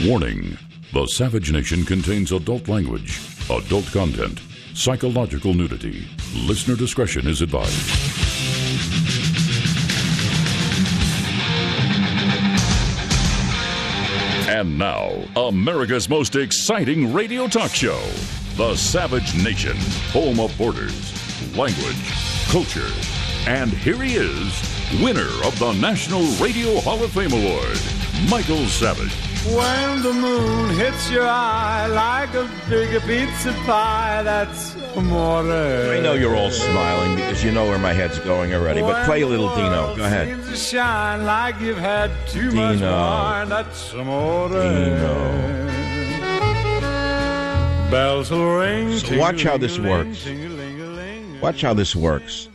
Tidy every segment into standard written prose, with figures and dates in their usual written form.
Warning: the Savage Nation contains adult language, adult content, psychological nudity. Listener discretion is advised. And now, America's most exciting radio talk show, The Savage Nation, home of borders, language, culture. And here he is, winner of the National Radio Hall of Fame Award, Michael Savage. When the moon hits your eye like a big pizza pie, that's amore. I know you're all smiling because you know where my head's going already, but play a little Dino. Go ahead. Seems to shine like you've had too much wine, that's amore. Dino. Bells will ring. So watch how this works. Watch how this works.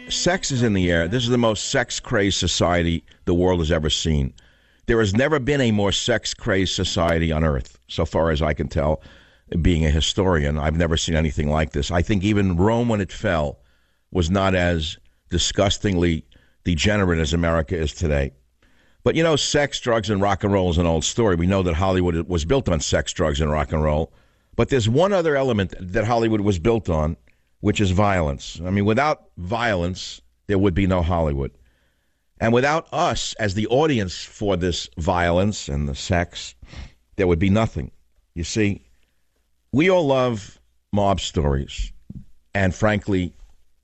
Sex is in the air. This is the most sex-crazed society the world has ever seen. There has never been a more sex-crazed society on Earth, so far as I can tell. Being a historian, I've never seen anything like this. I think even Rome, when it fell, was not as disgustingly degenerate as America is today. But, you know, sex, drugs, and rock and roll is an old story. We know that Hollywood was built on sex, drugs, and rock and roll. But there's one other element that Hollywood was built on, which is violence. I mean, without violence, there would be no Hollywood. And without us as the audience for this violence and the sex, there would be nothing. You see, we all love mob stories. And frankly,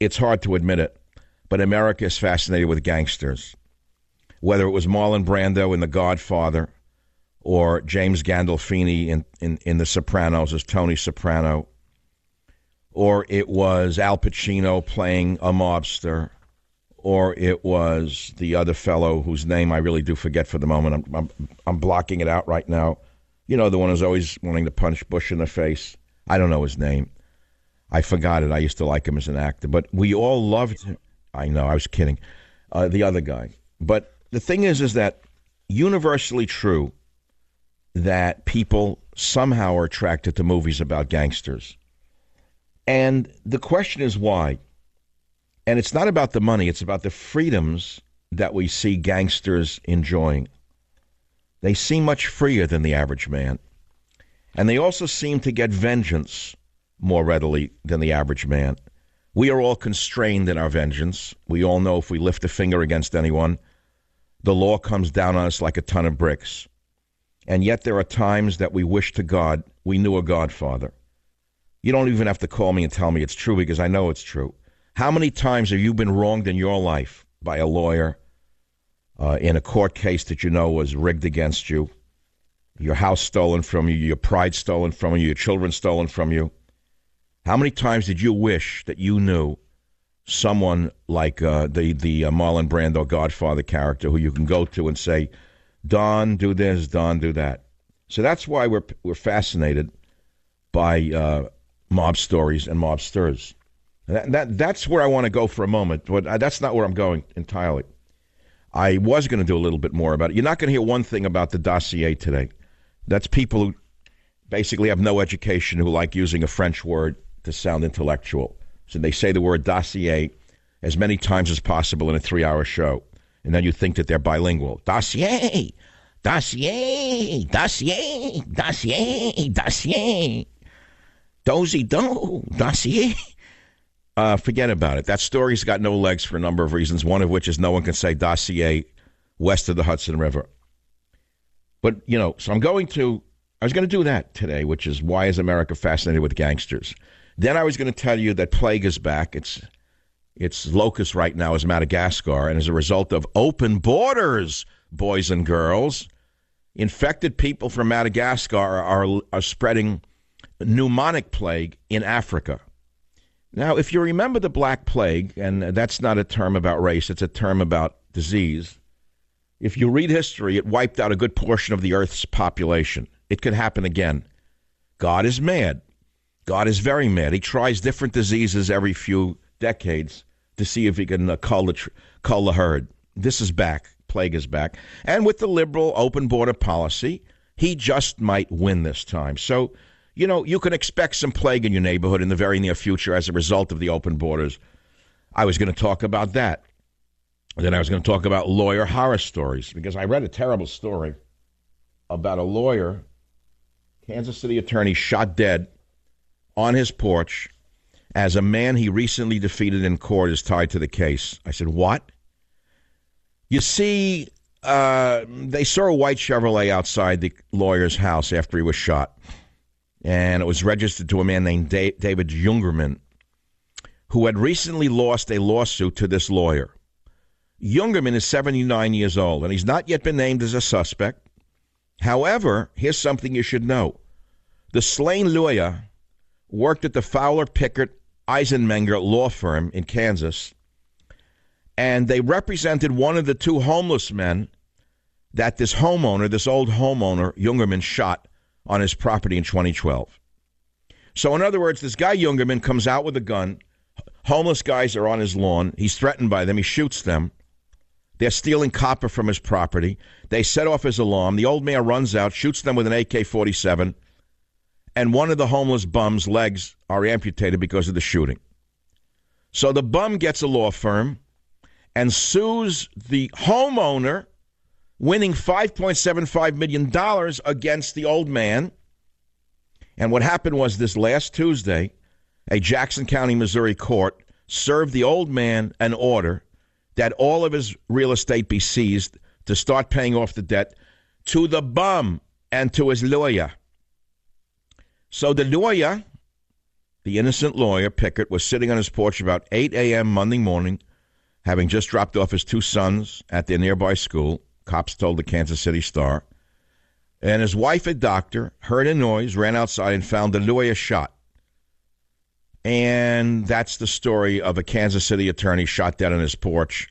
it's hard to admit it, but America is fascinated with gangsters. Whether it was Marlon Brando in The Godfather or James Gandolfini in The Sopranos as Tony Soprano, or it was Al Pacino playing a mobster, or it was the other fellow whose name I really do forget for the moment. I'm blocking it out right now. You know, the one who's always wanting to punch Bush in the face. I don't know his name. I forgot it. I used to like him as an actor. But we all loved him. I know, I was kidding. The other guy. But the thing is that universally true that people somehow are attracted to movies about gangsters. And the question is why? And it's not about the money, it's about the freedoms that we see gangsters enjoying. They seem much freer than the average man. And they also seem to get vengeance more readily than the average man. We are all constrained in our vengeance. We all know if we lift a finger against anyone, the law comes down on us like a ton of bricks. And yet there are times that we wish to God we knew a Godfather. You don't even have to call me and tell me it's true because I know it's true. How many times have you been wronged in your life by a lawyer in a court case that you know was rigged against you, your house stolen from you, your pride stolen from you, your children stolen from you? How many times did you wish that you knew someone like the Marlon Brando Godfather character who you can go to and say, Don, do this, Don, do that? So that's why we're fascinated by mob stories and mobsters. That's where I want to go for a moment, but that's not where I'm going entirely. I was going to do a little bit more about it. You're not going to hear one thing about the dossier today. That's people who basically have no education who like using a French word to sound intellectual. So they say the word dossier as many times as possible in a 3-hour show, and then you think that they're bilingual. Dossier, dossier, dossier, dossier, dossier, dozy-do, dossier. Forget about it. That story's got no legs for a number of reasons, one of which is no one can say dossier west of the Hudson River. But, you know, so I was going to do that today, which is why is America fascinated with gangsters? Then I was going to tell you that plague is back. Its locus right now is Madagascar, and as a result of open borders, boys and girls, infected people from Madagascar are spreading pneumonic plague in Africa. Now, if you remember the Black Plague, and that's not a term about race, it's a term about disease. If you read history, it wiped out a good portion of the Earth's population. It could happen again. God is mad. God is very mad. He tries different diseases every few decades to see if he can cull the herd. This is back. Plague is back. And with the liberal open border policy, he just might win this time. So, you know, you can expect some plague in your neighborhood in the very near future as a result of the open borders. I was going to talk about that. Then I was going to talk about lawyer horror stories because I read a terrible story about a lawyer, Kansas City attorney, shot dead on his porch as a man he recently defeated in court is tied to the case. I said, what? You see, they saw a white Chevrolet outside the lawyer's house after he was shot, and it was registered to a man named David Jungerman, who had recently lost a lawsuit to this lawyer. Jungerman is 79 years old, and he's not yet been named as a suspect. However, here's something you should know. The slain lawyer worked at the Fowler Pickett Eisenmenger law firm in Kansas, and they represented one of the two homeless men that this old homeowner, Jungerman, shot on his property in 2012. So in other words, this guy Jungerman comes out with a gun. Homeless guys are on his lawn. He's threatened by them. He shoots them. They're stealing copper from his property. They set off his alarm. The old man runs out, shoots them with an AK-47, and one of the homeless bum's legs are amputated because of the shooting. So the bum gets a law firm and sues the homeowner, winning $5.75 million against the old man. And what happened was this last Tuesday, a Jackson County, Missouri court served the old man an order that all of his real estate be seized to start paying off the debt to the bum and to his lawyer. So the lawyer, the innocent lawyer, Pickett, was sitting on his porch about 8 a.m. Monday morning, having just dropped off his two sons at their nearby school. Cops told the Kansas City Star. And his wife, a doctor, heard a noise, ran outside, and found the lawyer shot. And that's the story of a Kansas City attorney shot dead on his porch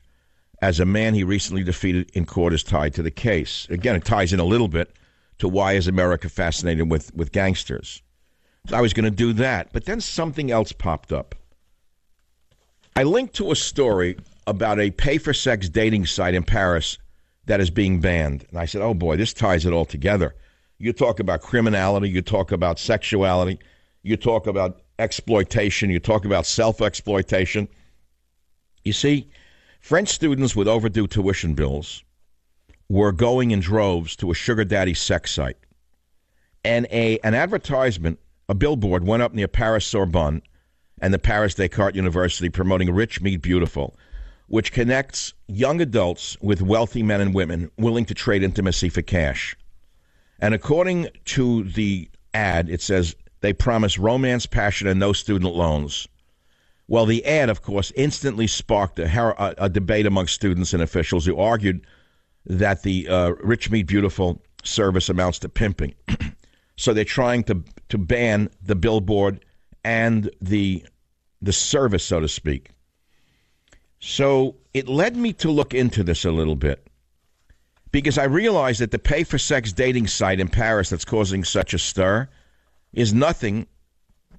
as a man he recently defeated in court is tied to the case. Again, it ties in a little bit to why is America fascinated with gangsters. So I was going to do that, but then something else popped up. I linked to a story about a pay-for-sex dating site in Paris that is being banned. And I said, oh boy, this ties it all together. You talk about criminality, you talk about sexuality, you talk about exploitation, you talk about self-exploitation. You see, French students with overdue tuition bills were going in droves to a sugar daddy sex site. And an advertisement, a billboard, went up near Paris Sorbonne and the Paris Descartes University promoting Rich Meet Beautiful, which connects young adults with wealthy men and women willing to trade intimacy for cash. And according to the ad, it says they promise romance, passion, and no student loans. Well, the ad, of course, instantly sparked a debate among students and officials who argued that the Rich Meet Beautiful service amounts to pimping. So they're trying to ban the billboard and the service, so to speak. So it led me to look into this a little bit because I realized that the pay-for-sex dating site in Paris that's causing such a stir is nothing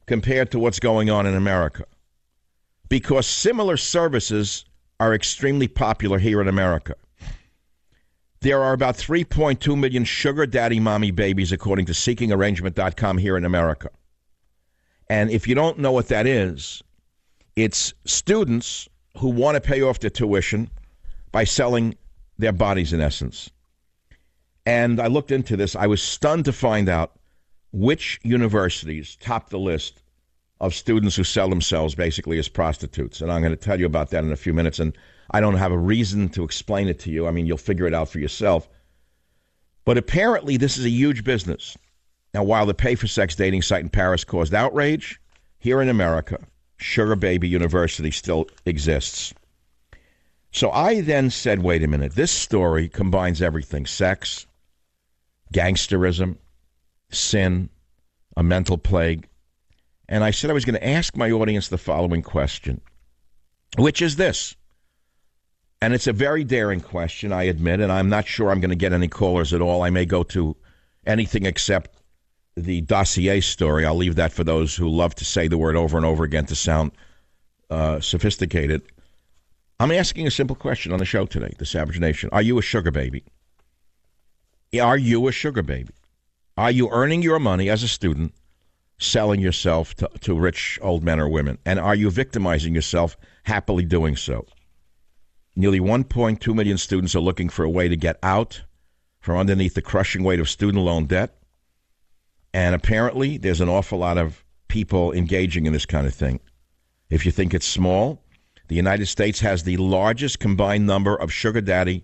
compared to what's going on in America, because similar services are extremely popular here in America. There are about 3.2 million sugar daddy mommy babies, according to SeekingArrangement.com, here in America. And if you don't know what that is, it's students who want to pay off their tuition by selling their bodies, in essence. And I looked into this. I was stunned to find out which universities top the list of students who sell themselves basically as prostitutes. And I'm going to tell you about that in a few minutes. And I don't have a reason to explain it to you. I mean, you'll figure it out for yourself. But apparently this is a huge business. Now, while the pay-for-sex dating site in Paris caused outrage, here in America, Sugar Baby University still exists. So I then said, wait a minute, this story combines everything: sex, gangsterism, sin, a mental plague. And I said I was going to ask my audience the following question, which is this. And it's a very daring question, I admit, and I'm not sure I'm going to get any callers at all. I may go to anything except the dossier story. I'll leave that for those who love to say the word over and over again to sound sophisticated. I'm asking a simple question on the show today, the Savage Nation. Are you a sugar baby? Are you a sugar baby? Are you earning your money as a student, selling yourself to rich old men or women? And are you victimizing yourself, happily doing so? Nearly 1.2 million students are looking for a way to get out from underneath the crushing weight of student loan debt. And apparently there's an awful lot of people engaging in this kind of thing. If you think it's small, the United States has the largest combined number of sugar daddy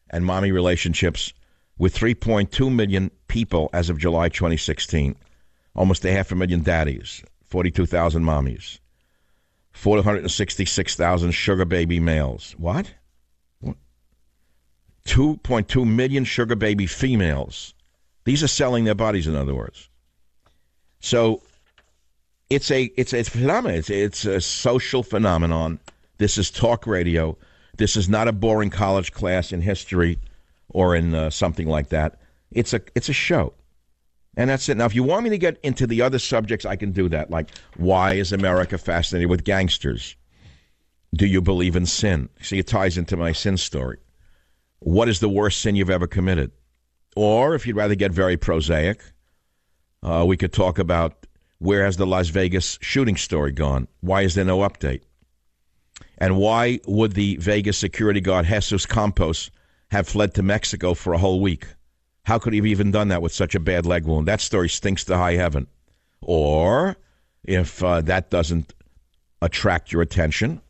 and mommy relationships with 3.2 million people as of July 2016. Almost 500,000 daddies, 42,000 mommies, 466,000 sugar baby males. What? 2.2 million sugar baby females. These are selling their bodies, in other words. So it's a phenomenon. It's a social phenomenon. This is talk radio. This is not a boring college class in history or in something like that. It's a show. And that's it. Now, if you want me to get into the other subjects, I can do that. Like, why is America fascinated with gangsters? Do you believe in sin? See, it ties into my sin story. What is the worst sin you've ever committed? Or, if you'd rather get very prosaic, we could talk about where has the Las Vegas shooting story gone? Why is there no update? And why would the Vegas security guard Jesus Campos have fled to Mexico for a whole week? How could he have even done that with such a bad leg wound? That story stinks to high heaven. Or, if that doesn't attract your attention,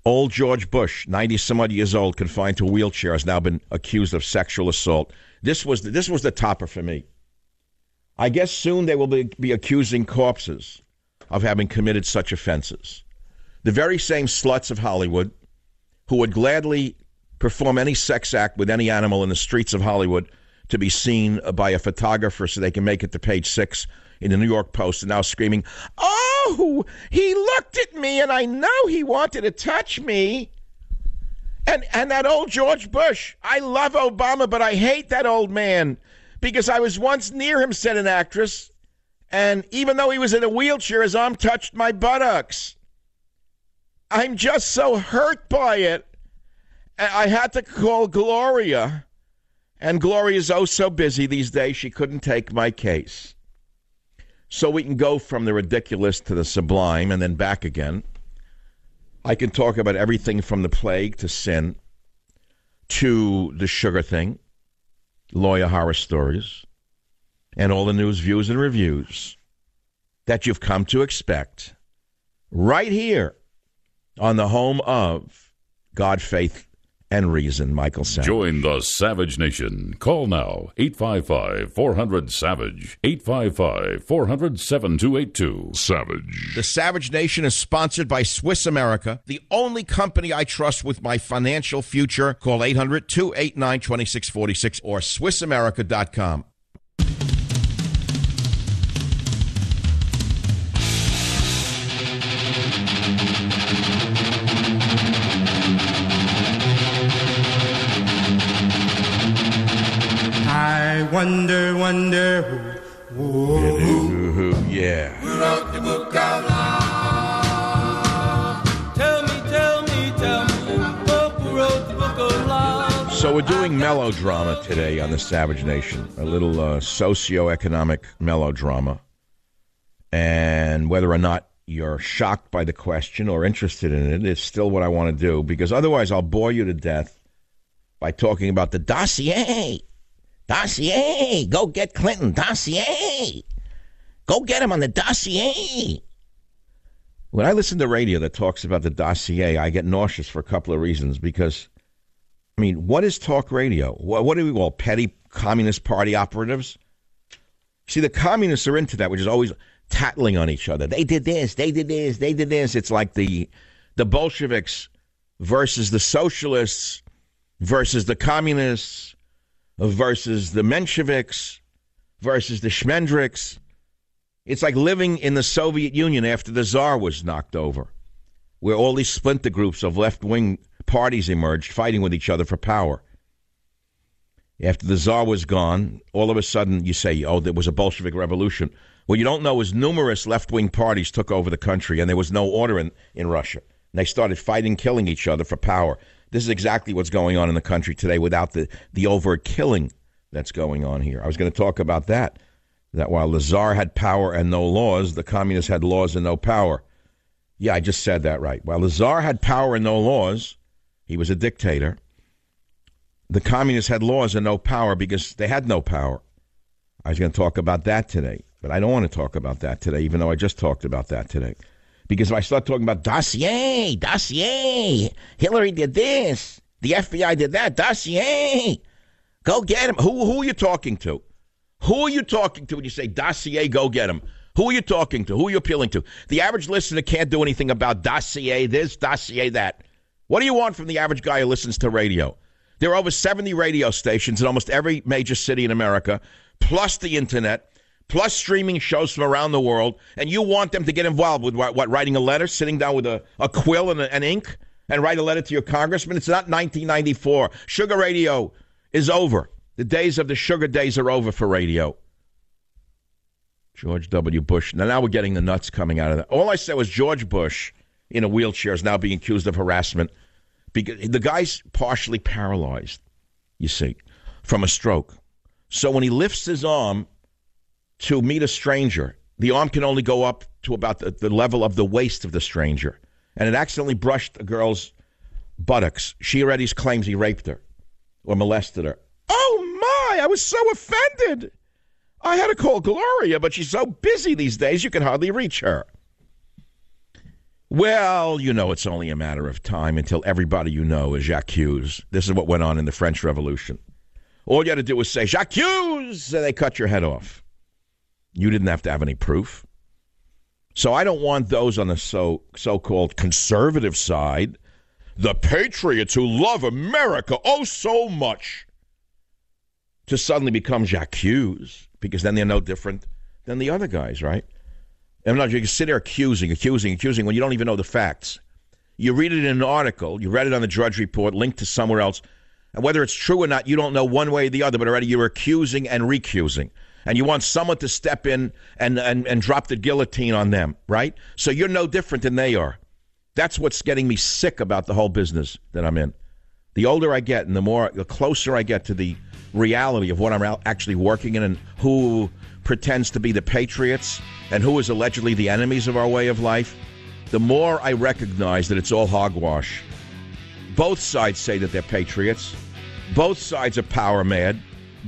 old George Bush, 90-some-odd years old, confined to a wheelchair, has now been accused of sexual assault. This was the topper for me. I guess soon they will be accusing corpses of having committed such offenses. The very same sluts of Hollywood who would gladly perform any sex act with any animal in the streets of Hollywood to be seen by a photographer so they can make it to page 6 in the New York Post, and now screaming, "Oh, he looked at me and I know he wanted to touch me." And that old George Bush, "I love Obama, but I hate that old man because I was once near him," said an actress, "and even though he was in a wheelchair, his arm touched my buttocks. I'm just so hurt by it. I had to call Gloria, and Gloria's oh so busy these days she couldn't take my case." So we can go from the ridiculous to the sublime and then back again. I can talk about everything from the plague to sin to the sugar thing, lawyer horror stories, and all the news, views, and reviews that you've come to expect right here on the home of God, Faith, and Reason, Michael Savage. Join the Savage Nation. Call now, 855-400-SAVAGE, 855-400-7282. Savage. The Savage Nation is sponsored by Swiss America, the only company I trust with my financial future. Call 800-289-2646 or SwissAmerica.com. I wonder who. Yeah. Who wrote the book of love? Tell me, who wrote the book of love? So we're doing melodrama today on the Savage Nation, a little socioeconomic melodrama. And whether or not you're shocked by the question or interested in it, it's still what I want to do, because otherwise I'll bore you to death by talking about the dossier. Dossier, go get Clinton. Dossier, go get him on the dossier. When I listen to radio that talks about the dossier, I get nauseous for a couple of reasons. Because, I mean, what is talk radio? What do we call petty Communist Party operatives? See, the communists are into that, which is always tattling on each other. They did this, they did this, they did this. It's like the Bolsheviks versus the socialists versus the communists versus the Mensheviks versus the Schmendriks. It's like living in the Soviet Union after the Tsar was knocked over, where all these splinter groups of left-wing parties emerged, fighting with each other for power. After the Tsar was gone, all of a sudden you say, oh, there was a Bolshevik revolution. What you don't know is numerous left-wing parties took over the country, and there was no order in Russia. And they started fighting, killing each other for power. This is exactly what's going on in the country today without the overt killing that's going on here. I was going to talk about that while the Tsar had power and no laws, the communists had laws and no power. Yeah, I just said that right. While the Tsar had power and no laws, he was a dictator, The communists had laws and no power because they had no power. I was going to talk about that today, but I don't want to talk about that today, even though I just talked about that today. Because if I start talking about dossier, Hillary did this, the FBI did that, dossier, go get him. Who are you talking to? Who are you talking to when you say dossier, go get him? Who are you talking to? Who are you appealing to? The average listener can't do anything about dossier this, dossier that. What do you want from the average guy who listens to radio? There are over 70 radio stations in almost every major city in America, plus the internet, plus streaming shows from around the world, and you want them to get involved with what, writing a letter, sitting down with a quill and an ink, and write a letter to your congressman? It's not 1994. Sugar radio is over. The days of the sugar days are over for radio. George W. Bush. Now we're getting the nuts coming out of that. All I said was George Bush in a wheelchair is now being accused of harassment because the guy's partially paralyzed, you see, from a stroke. So when he lifts his arm to meet a stranger, the arm can only go up to about the level of the waist of the stranger. And it accidentally brushed a girl's buttocks. She already claims he raped her or molested her. Oh, my, I was so offended. I had to call Gloria, but she's so busy these days you can hardly reach her. Well, you know it's only a matter of time until everybody you know is accused. This is what went on in the French Revolution. All you had to do was say, j'accuse, and they cut your head off. You didn't have to have any proof. So I don't want those on the so-called conservative side, the patriots who love America oh so much, to suddenly become j'accuse, because then they're no different than the other guys, right? And you can sit there accusing when you don't even know the facts. You read it in an article, you read it on the Drudge Report, linked to somewhere else, and whether it's true or not, you don't know one way or the other, but already you're accusing and recusing. And you want someone to step in and drop the guillotine on them, right? So you're no different than they are. That's what's getting me sick about the whole business that I'm in. The older I get and the closer I get to the reality of what I'm actually working in and who pretends to be the patriots and who is allegedly the enemies of our way of life, the more I recognize that it's all hogwash. Both sides say that they're patriots. Both sides are power mad.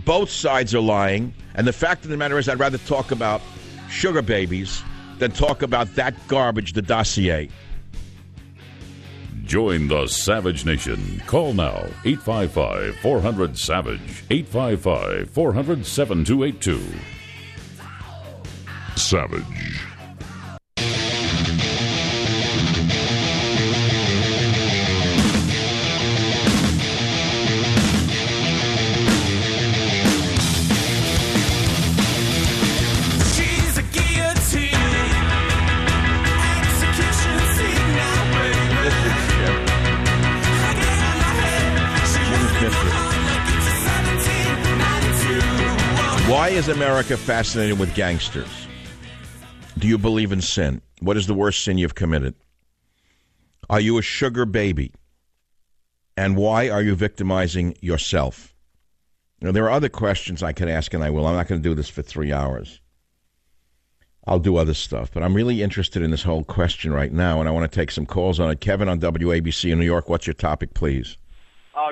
Both sides are lying. And the fact of the matter is I'd rather talk about sugar babies than talk about that garbage, the dossier. Join the Savage Nation. Call now, 855-400-SAVAGE, 855-400-7282. Savage. Why is America fascinated with gangsters? Do you believe in sin? What is the worst sin you've committed? Are you a sugar baby? And why are you victimizing yourself? Now, there are other questions I could ask, and I will. I'm not going to do this for 3 hours. I'll do other stuff, but I'm really interested in this whole question right now, and I want to take some calls on it. Kevin on WABC in New York, what's your topic, please?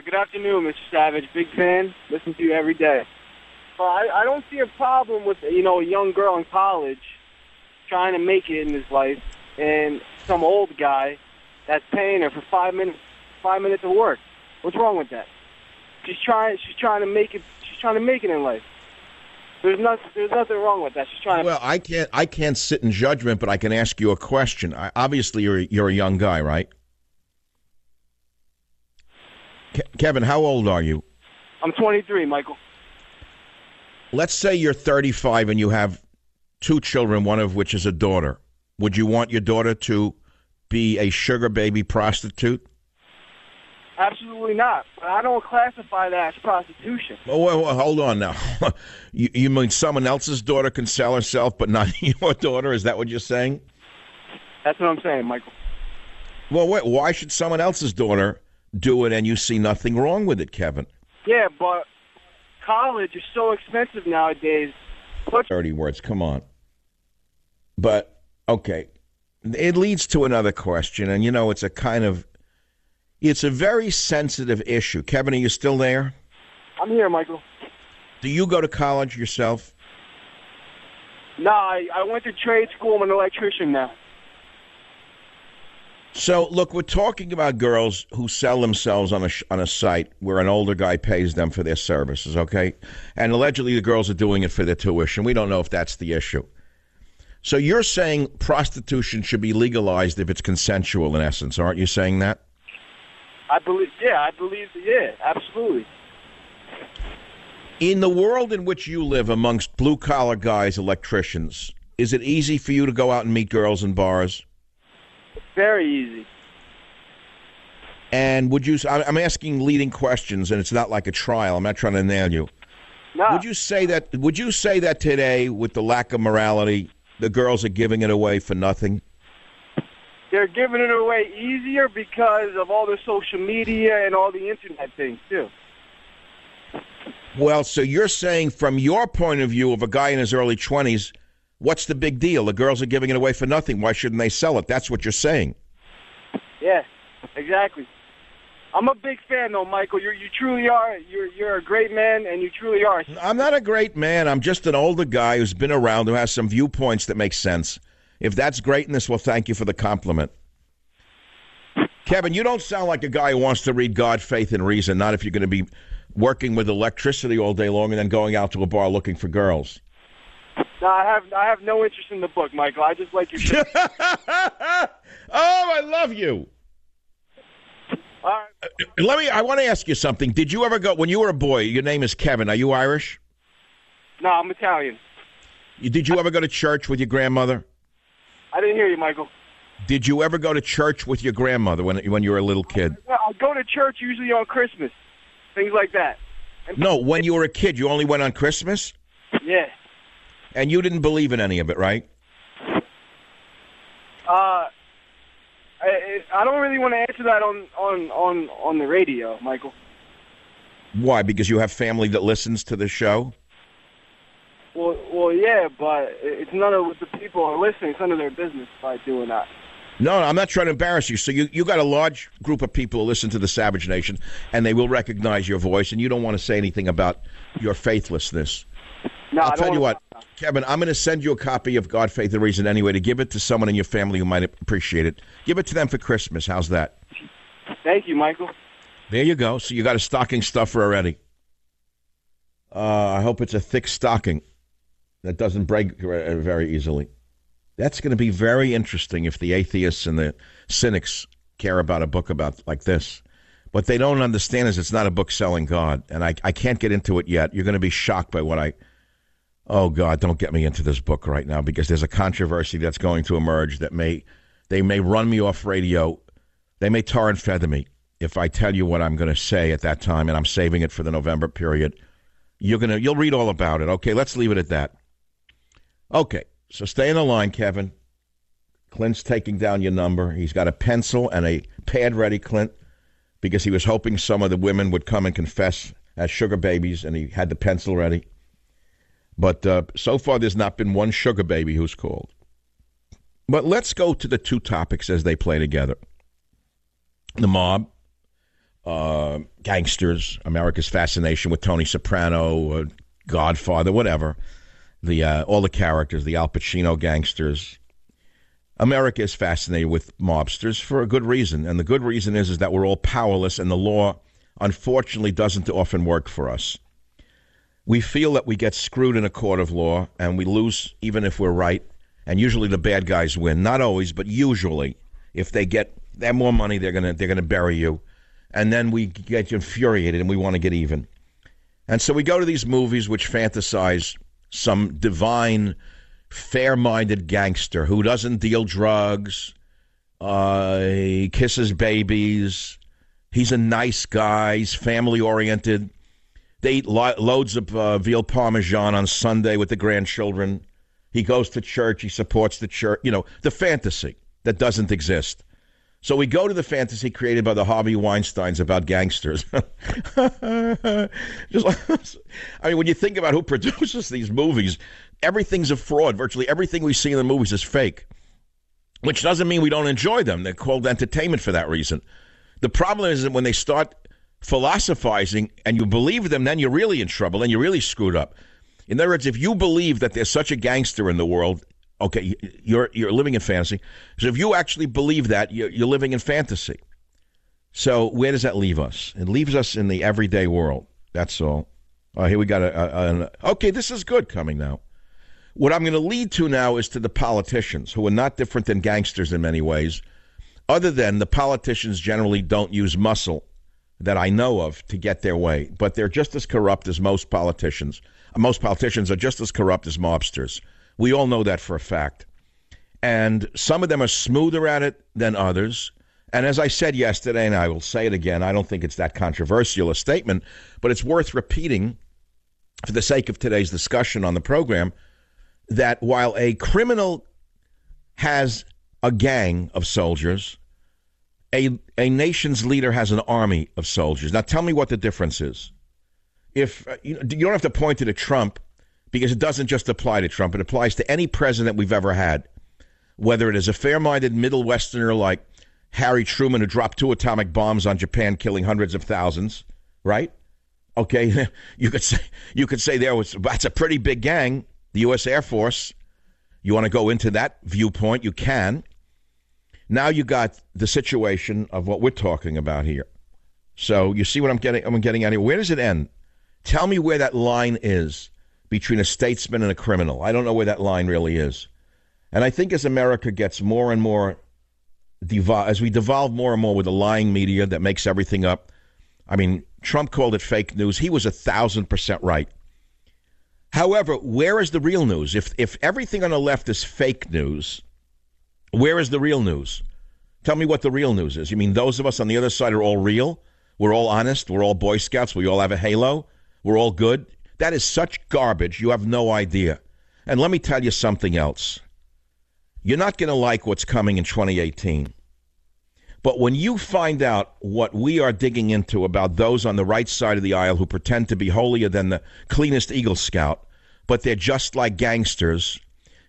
Good afternoon, Mr. Savage. Big fan. Listen to you every day. I don't see a problem with, a young girl in college trying to make it in his life and some old guy that's paying her for 5 minutes of work. What's wrong with that? She's trying to make it in life. There's nothing wrong with that. She's trying. Well, I can't sit in judgment, but I can ask you a question. Obviously, you're a young guy, right? Kevin, how old are you? I'm 23, Michael. Let's say you're 35 and you have 2 children, one of which is a daughter. Would you want your daughter to be a sugar baby prostitute? Absolutely not. But I don't classify that as prostitution. Oh, well, hold on now. You mean someone else's daughter can sell herself, but not your daughter? Is that what you're saying? That's what I'm saying, Michael. Well, wait, why should someone else's daughter do it and you see nothing wrong with it, Kevin? Yeah, but college is so expensive nowadays. 30 words, come on. But, okay, it leads to another question, and it's a very sensitive issue. Kevin, are you still there? I'm here, Michael. Do you go to college yourself? No, I went to trade school. I'm an electrician now. So, look, we're talking about girls who sell themselves on a site where an older guy pays them for their services, okay? And allegedly the girls are doing it for their tuition. We don't know if that's the issue. So you're saying prostitution should be legalized if it's consensual, in essence, aren't you saying that? I believe, absolutely. In the world in which you live amongst blue-collar guys, electricians, is it easy for you to go out and meet girls in bars? Very easy. And would you? I'm asking leading questions, and it's not like a trial. I'm not trying to nail you. No. Would you say that today, with the lack of morality, the girls are giving it away for nothing? They're giving it away easier because of all the social media and all the internet things too. Well, so you're saying, from your point of view of a guy in his early 20s, what's the big deal? The girls are giving it away for nothing. Why shouldn't they sell it? That's what you're saying. Yeah, exactly. I'm a big fan, though, Michael. You truly are. You're a great man, and you truly are. I'm not a great man. I'm just an older guy who's been around, who has some viewpoints that make sense. If that's greatness, well, thank you for the compliment. Kevin, you don't sound like a guy who wants to read God, Faith, and Reason, not if you're going to be working with electricity all day long and then going out to a bar looking for girls. No, I have no interest in the book, Michael. I just like your show. Oh, I love you. All right. I want to ask you something. Did you ever go, when you were a boy, your name is Kevin, are you Irish? No, I'm Italian. Did you ever go to church with your grandmother? I didn't hear you, Michael. Did you ever go to church with your grandmother when you were a little kid? I'll go to church usually on Christmas, things like that. No, when you were a kid, you only went on Christmas? Yeah. And you didn't believe in any of it, right? I don't really want to answer that on the radio, Michael. Why? Because you have family that listens to the show? Well, yeah, but it's none of the people who are listening. It's none of their business by doing that. No, I'm not trying to embarrass you. So you got a large group of people who listen to the Savage Nation, and they will recognize your voice, and you don't want to say anything about your faithlessness. No, I'll tell you what, Kevin, I'm going to send you a copy of God, Faith, and Reason anyway to give it to someone in your family who might appreciate it. Give it to them for Christmas. How's that? Thank you, Michael. There you go. So you got a stocking stuffer already. I hope it's a thick stocking that doesn't break very easily. That's going to be very interesting if the atheists and the cynics care about a book about like this. What they don't understand is it's not a book selling God, and I can't get into it yet. You're going to be shocked by what I... Oh, God, don't get me into this book right now, because there's a controversy that's going to emerge that they may run me off radio. They may tar and feather me if I tell you what I'm going to say at that time, and I'm saving it for the November period. You'll read all about it. Okay, let's leave it at that. Okay, so stay in the line, Kevin. Clint's taking down your number. He's got a pencil and a pad ready, Clint, because he was hoping some of the women would come and confess as sugar babies, and he had the pencil ready. But so far, there's not been one sugar baby who's called. But let's go to the two topics as they play together. The mob, gangsters, America's fascination with Tony Soprano, Godfather, whatever. All the characters, the Al Pacino gangsters. America is fascinated with mobsters for a good reason. And the good reason is that we're all powerless, and the law, unfortunately, doesn't often work for us. We feel that we get screwed in a court of law, and we lose even if we're right. And usually the bad guys win. Not always, but usually. If they have more money, they're gonna bury you. And then we get infuriated, and we want to get even. And so we go to these movies which fantasize some divine, fair-minded gangster who doesn't deal drugs, he kisses babies, he's a nice guy, he's family-oriented. They eat loads of veal parmesan on Sunday with the grandchildren. He goes to church. He supports the church. You know, the fantasy that doesn't exist. So we go to the fantasy created by the Harvey Weinsteins about gangsters. I mean, when you think about who produces these movies, everything's a fraud. Virtually everything we see in the movies is fake, which doesn't mean we don't enjoy them. They're called entertainment for that reason. The problem is that when they start philosophizing and you believe them, then you're really in trouble and you're really screwed up. In other words, if you believe that there's such a gangster in the world, okay, you're living in fantasy. So if you actually believe that, you're living in fantasy. So where does that leave us? It leaves us in the everyday world. That's all. Here we got okay, this is good coming now. What I'm going to lead to now is to the politicians, who are not different than gangsters in many ways, other than the politicians generally don't use muscle that I know of to get their way. But they're just as corrupt as most politicians. Most politicians are just as corrupt as mobsters. We all know that for a fact. And some of them are smoother at it than others. And as I said yesterday, and I will say it again, I don't think it's that controversial a statement, but it's worth repeating for the sake of today's discussion on the program, that while a criminal has a gang of soldiers, a nation's leader has an army of soldiers. Now tell me what the difference is. If you don't have to point it at Trump, because it doesn't just apply to Trump. It applies to any president we've ever had, whether it is a fair-minded Middle Westerner like Harry Truman, who dropped 2 atomic bombs on Japan, killing hundreds of thousands, right? Okay, you could say that's a pretty big gang, the U.S. Air Force. You want to go into that viewpoint, you can. Now you got the situation of what we're talking about here. So you see what I'm getting at here. Where does it end? Tell me where that line is between a statesman and a criminal. I don't know where that line really is. And I think as America gets more and more as we devolve more and more with the lying media that makes everything up. I mean, Trump called it fake news. He was 1,000% right. However, where is the real news? If everything on the left is fake news, where is the real news? Tell me what the real news is. You mean those of us on the other side are all real? We're all honest? We're all Boy Scouts? We all have a halo? We're all good? That is such garbage. You have no idea. And let me tell you something else. You're not going to like what's coming in 2018. But when you find out what we are digging into about those on the right side of the aisle who pretend to be holier than the cleanest Eagle Scout, but they're just like gangsters,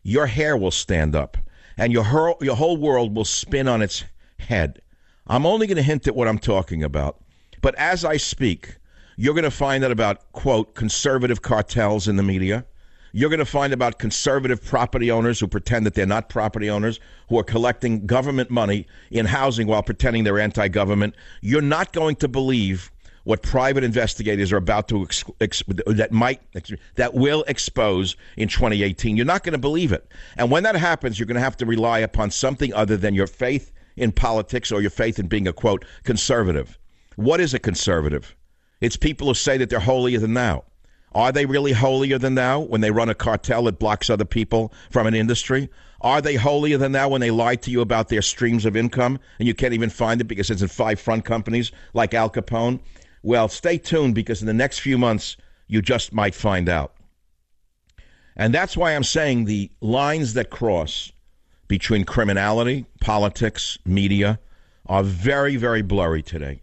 your hair will stand up and your whole world will spin on its head. I'm only going to hint at what I'm talking about. But as I speak, you're going to find out about, quote, conservative cartels in the media. You're going to find about conservative property owners who pretend that they're not property owners, who are collecting government money in housing while pretending they're anti-government. You're not going to believe what private investigators are about to that will expose in 2018. You're not going to believe it. And when that happens, you're going to have to rely upon something other than your faith in politics or your faith in being a, quote, conservative. What is a conservative? It's people who say that they're holier than thou. Are they really holier than thou when they run a cartel that blocks other people from an industry? Are they holier than thou when they lie to you about their streams of income and you can't even find it because it's in 5 front companies like Al Capone? Well, stay tuned, because in the next few months, you just might find out. And that's why I'm saying the lines that cross between criminality, politics, media are very, very blurry today.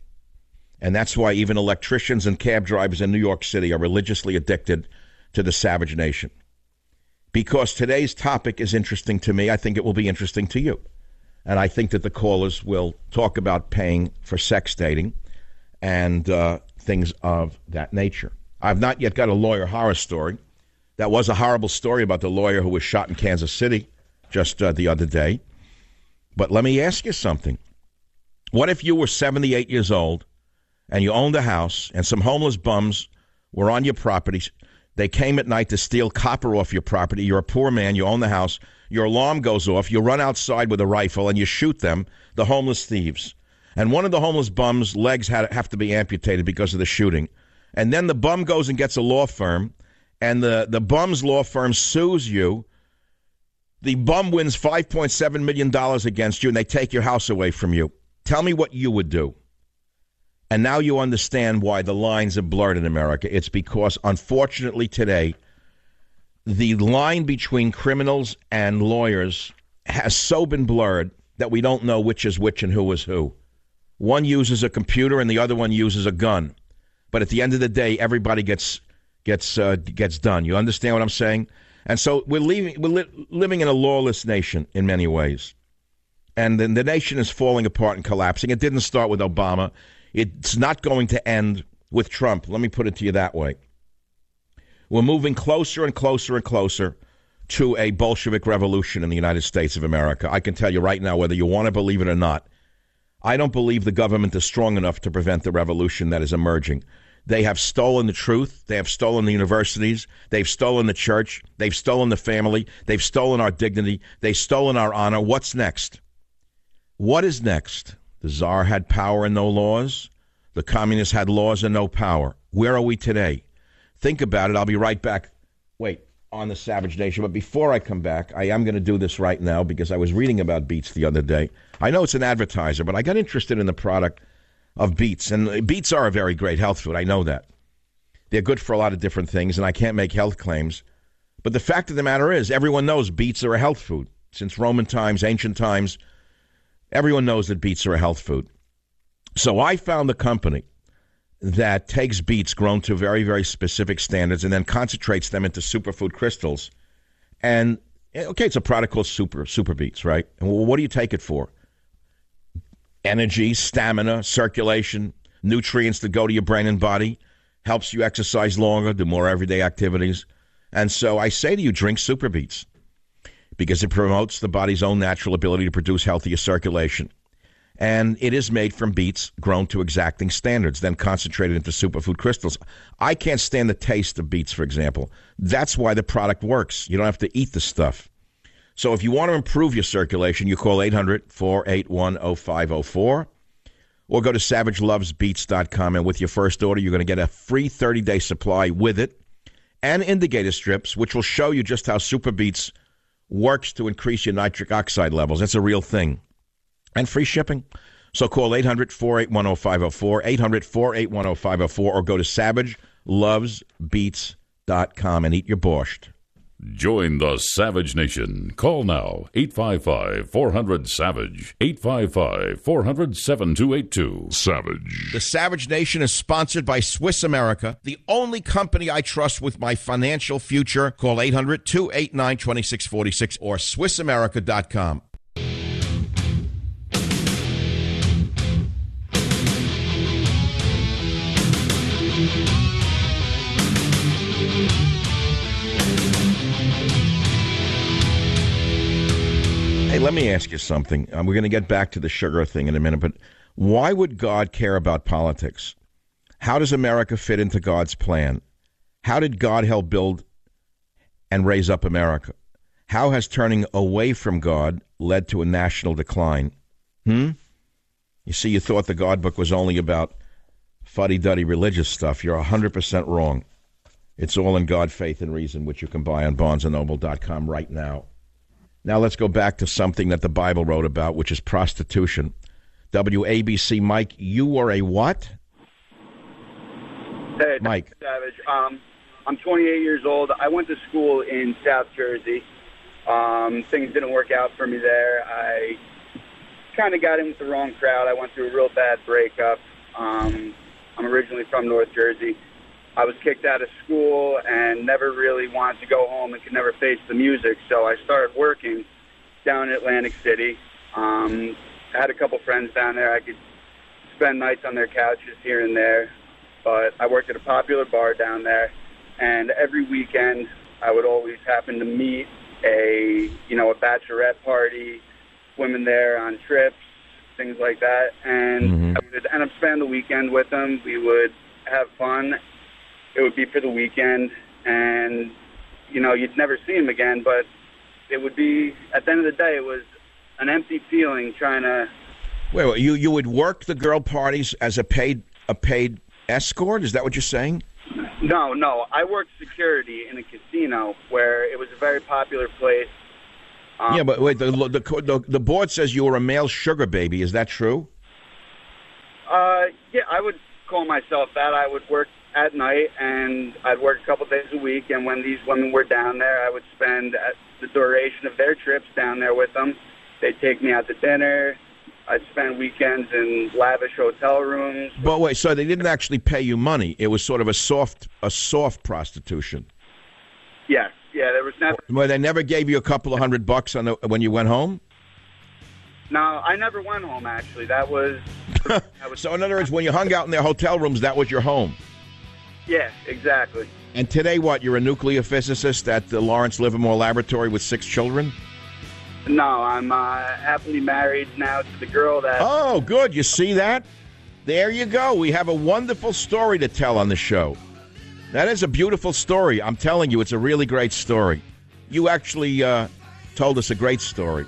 And that's why even electricians and cab drivers in New York City are religiously addicted to the savage nation. Because today's topic is interesting to me, I think it will be interesting to you. And I think that the callers will talk about paying for sex dating and things of that nature. I've not yet got a lawyer horror story. That was a horrible story about the lawyer who was shot in Kansas City just the other day. But let me ask you something. What if you were 78 years old and you owned a house, and some homeless bums were on your property? They came at night to steal copper off your property. You're a poor man. You own the house. Your alarm goes off. You run outside with a rifle, and you shoot them, the homeless thieves. And one of the homeless bums' legs have to be amputated because of the shooting. And then the bum goes and gets a law firm, and the bum's law firm sues you. The bum wins $5.7 million against you, and they take your house away from you. Tell me what you would do. And now you understand why the lines are blurred in America. It's because, unfortunately, today, the line between criminals and lawyers has so been blurred that we don't know which is which and who is who. One uses a computer and the other one uses a gun. But at the end of the day, everybody gets done. You understand what I'm saying? And so we're living in a lawless nation in many ways. And then the nation is falling apart and collapsing. It didn't start with Obama. It's not going to end with Trump. Let me put it to you that way. We're moving closer and closer and closer to a Bolshevik revolution in the United States of America. I can tell you right now, whether you want to believe it or not, I don't believe the government is strong enough to prevent the revolution that is emerging. They have stolen the truth. They have stolen the universities. They've stolen the church. They've stolen the family. They've stolen our dignity. They've stolen our honor. What's next? What is next? The Tsar had power and no laws. The communists had laws and no power. Where are we today? Think about it. I'll be right back. Wait, on the Savage Nation. But before I come back, I am going to do this right now because I was reading about Beets the other day. I know it's an advertiser, but I got interested in the product of beets. And beets are a very great health food. I know that. They're good for a lot of different things, and I can't make health claims. But the fact of the matter is, everyone knows beets are a health food. Since Roman times, ancient times, everyone knows that beets are a health food. So I found a company that takes beets grown to very, very specific standards and then concentrates them into superfood crystals. And, okay, it's a product called Super Beets, right? And what do you take it for? Energy, stamina, circulation, nutrients that go to your brain and body, helps you exercise longer, do more everyday activities. And so I say to you, drink Super Beets because it promotes the body's own natural ability to produce healthier circulation. And it is made from beets grown to exacting standards, then concentrated into superfood crystals. I can't stand the taste of beets, for example. That's why the product works. You don't have to eat the stuff. So if you want to improve your circulation, you call 800-481-0504 or go to savagelovesbeets.com. And with your first order, you're going to get a free 30-day supply with it and indicator strips, which will show you just how Super Beets works to increase your nitric oxide levels. That's a real thing. And free shipping. So call 800-481-0504, 800-481-0504, or go to savagelovesbeets.com and eat your borscht. Join the Savage Nation. Call now, 855-400-SAVAGE, 855-400-7282. Savage. The Savage Nation is sponsored by Swiss America, the only company I trust with my financial future. Call 800-289-2646 or SwissAmerica.com. Hey, let me ask you something. We're going to get back to the sugar thing in a minute, but why would God care about politics? How does America fit into God's plan? How did God help build and raise up America? How has turning away from God led to a national decline? You see, you thought the God book was only about fuddy-duddy religious stuff. You're 100% wrong. It's all in God, faith, and reason, which you can buy on barnesandnoble.com right now. Now let's go back to something that the Bible wrote about, which is prostitution. WABC, Mike, you were a what? Hey, Mike. Savage. I'm 28 years old. I went to school in South Jersey. Things didn't work out for me there. I kind of got in with the wrong crowd. I went through a real bad breakup. I'm originally from North Jersey. I was kicked out of school and never really wanted to go home and could never face the music. So I started working down in Atlantic City. I had a couple friends down there. I could spend nights on their couches here and there. But I worked at a popular bar down there. And every weekend I would always happen to meet a bachelorette party, women there on trips, things like that. And I would end up spending the weekend with them. We would have fun. It would be for the weekend, and, you'd never see him again, but it would be, at the end of the day, it was an empty feeling trying to... Wait, you would work the girl parties as a paid escort? Is that what you're saying? No. I worked security in a casino where it was a very popular place. Yeah, but wait, the board says you were a male sugar baby. Is that true? Yeah, I would call myself that. I would work at night, and I'd work a couple days a week, and when these women were down there, I would spend the duration of their trips down there with them. They'd take me out to dinner. I'd spend weekends in lavish hotel rooms. But wait, so they didn't actually pay you money. It was sort of a soft prostitution. Yes. Yeah, there was never... Well, they never gave you a couple of $100 when you went home? No, I never went home, actually. That was So in other words, when you hung out in their hotel rooms, that was your home. Yeah, exactly. And today, what? You're a nuclear physicist at the Lawrence Livermore Laboratory with 6 children? No, I'm happily married now to the girl that... Oh, good. You see that? There you go. We have a wonderful story to tell on the show. That is a beautiful story. I'm telling you, it's a really great story. You actually told us a great story.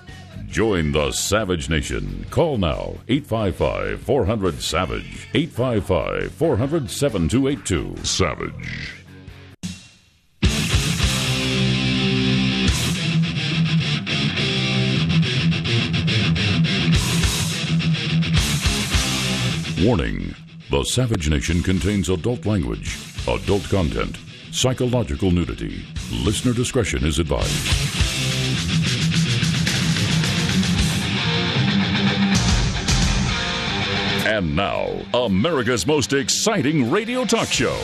Join the Savage Nation. Call now, 855-400-SAVAGE, 855-400-7282. Savage. Warning, the Savage Nation contains adult language, adult content, psychological nudity. Listener discretion is advised. And now, America's most exciting radio talk show,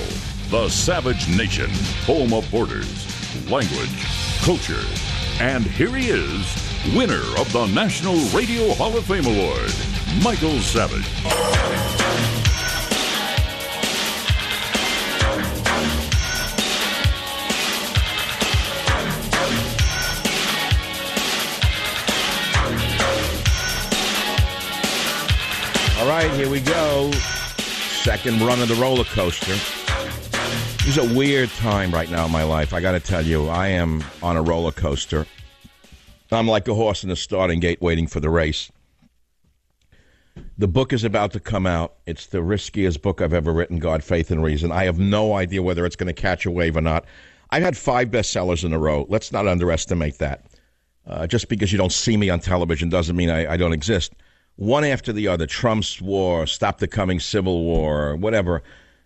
The Savage Nation, home of borders, language, culture. And here he is, winner of the National Radio Hall of Fame Award, Michael Savage. All right, here we go. Second run of the roller coaster. It's a weird time right now in my life. I got to tell you, I am on a roller coaster. I'm like a horse in the starting gate waiting for the race. The book is about to come out. It's the riskiest book I've ever written, God, Faith, and Reason. I have no idea whether it's going to catch a wave or not. I've had 5 bestsellers in a row. Let's not underestimate that. Just because you don't see me on television doesn't mean I don't exist. One after the other, Trump's war, Stop the Coming Civil War, whatever.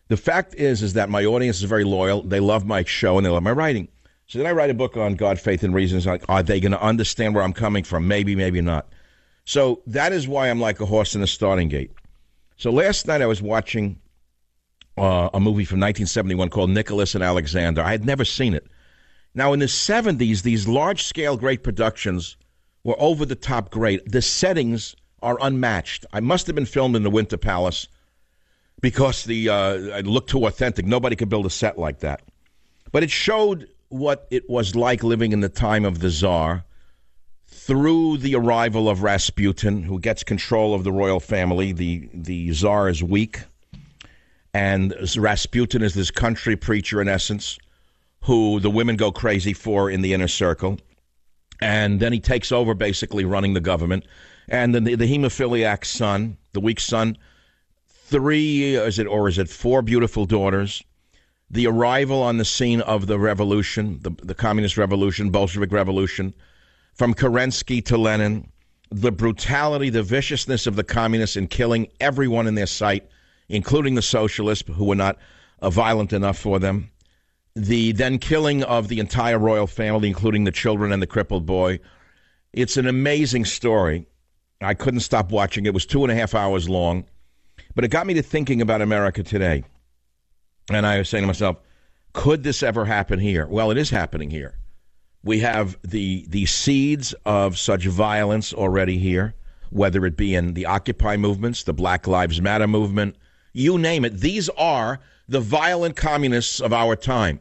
The fact is that my audience is very loyal. They love my show and they love my writing. So then I write a book on God, Faith, and Reasons. Like, are they going to understand where I'm coming from? Maybe, maybe not. So that is why I'm like a horse in a starting gate. So last night I was watching a movie from 1971 called Nicholas and Alexander. I had never seen it. Now, in the 70s, these large-scale great productions were over-the-top great. The settings are unmatched. I must have been filmed in the Winter Palace because it looked too authentic. Nobody could build a set like that. But it showed what it was like living in the time of the Tsar through the arrival of Rasputin, who gets control of the royal family. The Tsar is weak, and Rasputin is this country preacher, in essence, who the women go crazy for in the inner circle. And then he takes over, basically running the government. And then the hemophiliac son, the weak son, 4 beautiful daughters. The arrival on the scene of the revolution, the communist revolution, Bolshevik revolution, from Kerensky to Lenin, the brutality, the viciousness of the communists in killing everyone in their sight, including the socialists who were not violent enough for them. The then killing of the entire royal family, including the children and the crippled boy. It's an amazing story. I couldn't stop watching. It was 2.5 hours long. But it got me to thinking about America today. And I was saying to myself, could this ever happen here? Well, it is happening here. We have the seeds of such violence already here, whether it be in the Occupy movements, the Black Lives Matter movement, you name it. These are the violent communists of our time.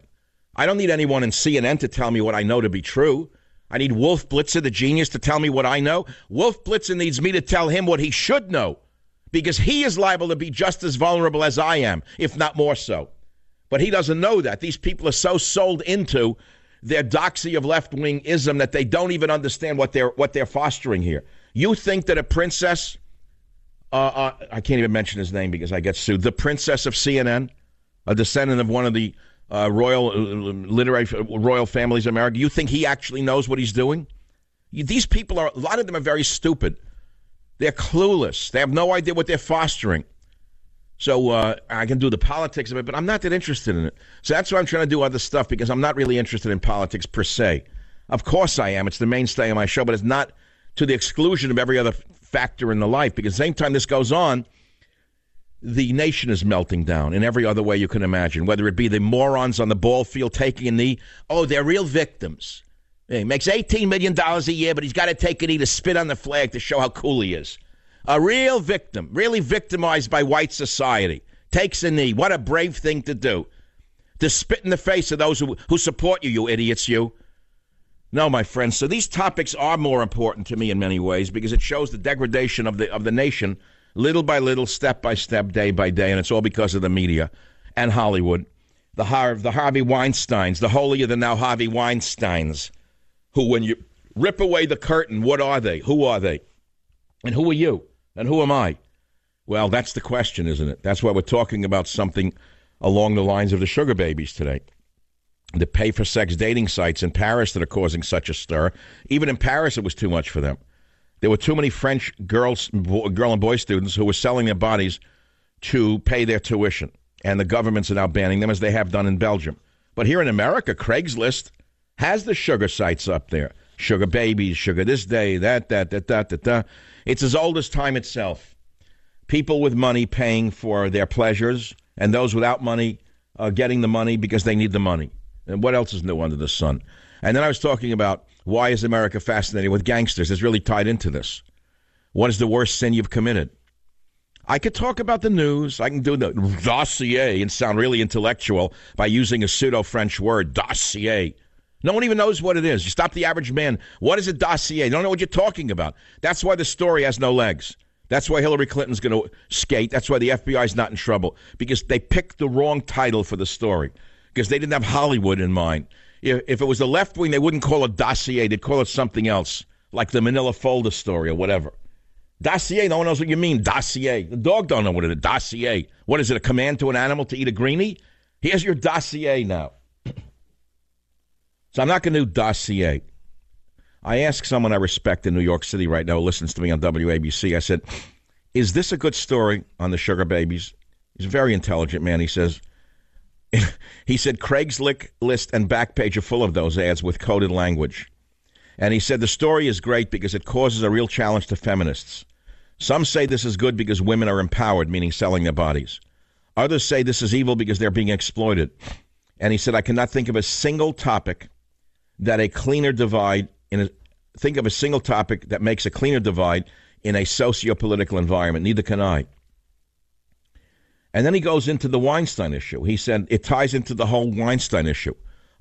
I don't need anyone in CNN to tell me what I know to be true. I need Wolf Blitzer, the genius, to tell me what I know. Wolf Blitzer needs me to tell him what he should know, because he is liable to be just as vulnerable as I am, if not more so. But he doesn't know that. These people are so sold into their doxy of left-wing-ism that they don't even understand what they're fostering here. You think that a princess, I can't even mention his name because I get sued, the princess of CNN, a descendant of one of the royal families of America, you think he actually knows what he's doing? These people a lot of them are very stupid. They're clueless. They have no idea what they're fostering. So I can do the politics of it, but I'm not that interested in it. So that's why I'm trying to do other stuff, because I'm not really interested in politics per se. Of course I am. It's the mainstay of my show, but it's not to the exclusion of every other factor in the life, because at the same time this goes on, the nation is melting down in every other way you can imagine, whether it be the morons on the ball field taking a knee. Oh, they're real victims. He makes $18 million a year, but he's got to take a knee to spit on the flag to show how cool he is. A real victim, really victimized by white society, takes a knee. What a brave thing to do. To spit in the face of those who support you, you idiots, you. No, my friends, so these topics are more important to me in many ways because it shows the degradation of the nation little by little, step by step, day by day, and it's all because of the media and Hollywood. The Harvey Weinsteins, the holier than thou Harvey Weinsteins, who when you rip away the curtain, what are they? Who are they? And who are you? And who am I? Well, that's the question, isn't it? That's why we're talking about something along the lines of the sugar babies today. The pay-for-sex dating sites in Paris that are causing such a stir. Even in Paris, it was too much for them. There were too many French girl and boy students who were selling their bodies to pay their tuition. And the governments are now banning them, as they have done in Belgium. But here in America, Craigslist has the sugar sites up there. Sugar babies, sugar this day, that. It's as old as time itself. People with money paying for their pleasures, and those without money getting the money because they need the money. And what else is new under the sun? And then I was talking about why is America fascinated with gangsters? It's really tied into this. What is the worst sin you've committed? I could talk about the news. I can do the dossier and sound really intellectual by using a pseudo-French word, dossier. No one even knows what it is. You stop the average man. What is a dossier? They don't know what you're talking about. That's why the story has no legs. That's why Hillary Clinton's going to skate. That's why the FBI is not in trouble, because they picked the wrong title for the story, because they didn't have Hollywood in mind. If it was the left wing, they wouldn't call it dossier. They'd call it something else, like the Manila Folder story or whatever. Dossier, no one knows what you mean, dossier. The dog don't know what it is, dossier. What is it, a command to an animal to eat a greenie? Here's your dossier now. So I'm not going to do dossier. I asked someone I respect in New York City right now who listens to me on WABC. I said, is this a good story on the sugar babies? He's a very intelligent man. He said, Craigslist and Backpage are full of those ads with coded language. And he said the story is great because it causes a real challenge to feminists. Some say this is good because women are empowered, meaning selling their bodies. Others say this is evil because they're being exploited. And he said, I cannot think of a single topic that makes a cleaner divide in a socio-political environment. Neither can I. And then he goes into the Weinstein issue. He said it ties into the whole Weinstein issue.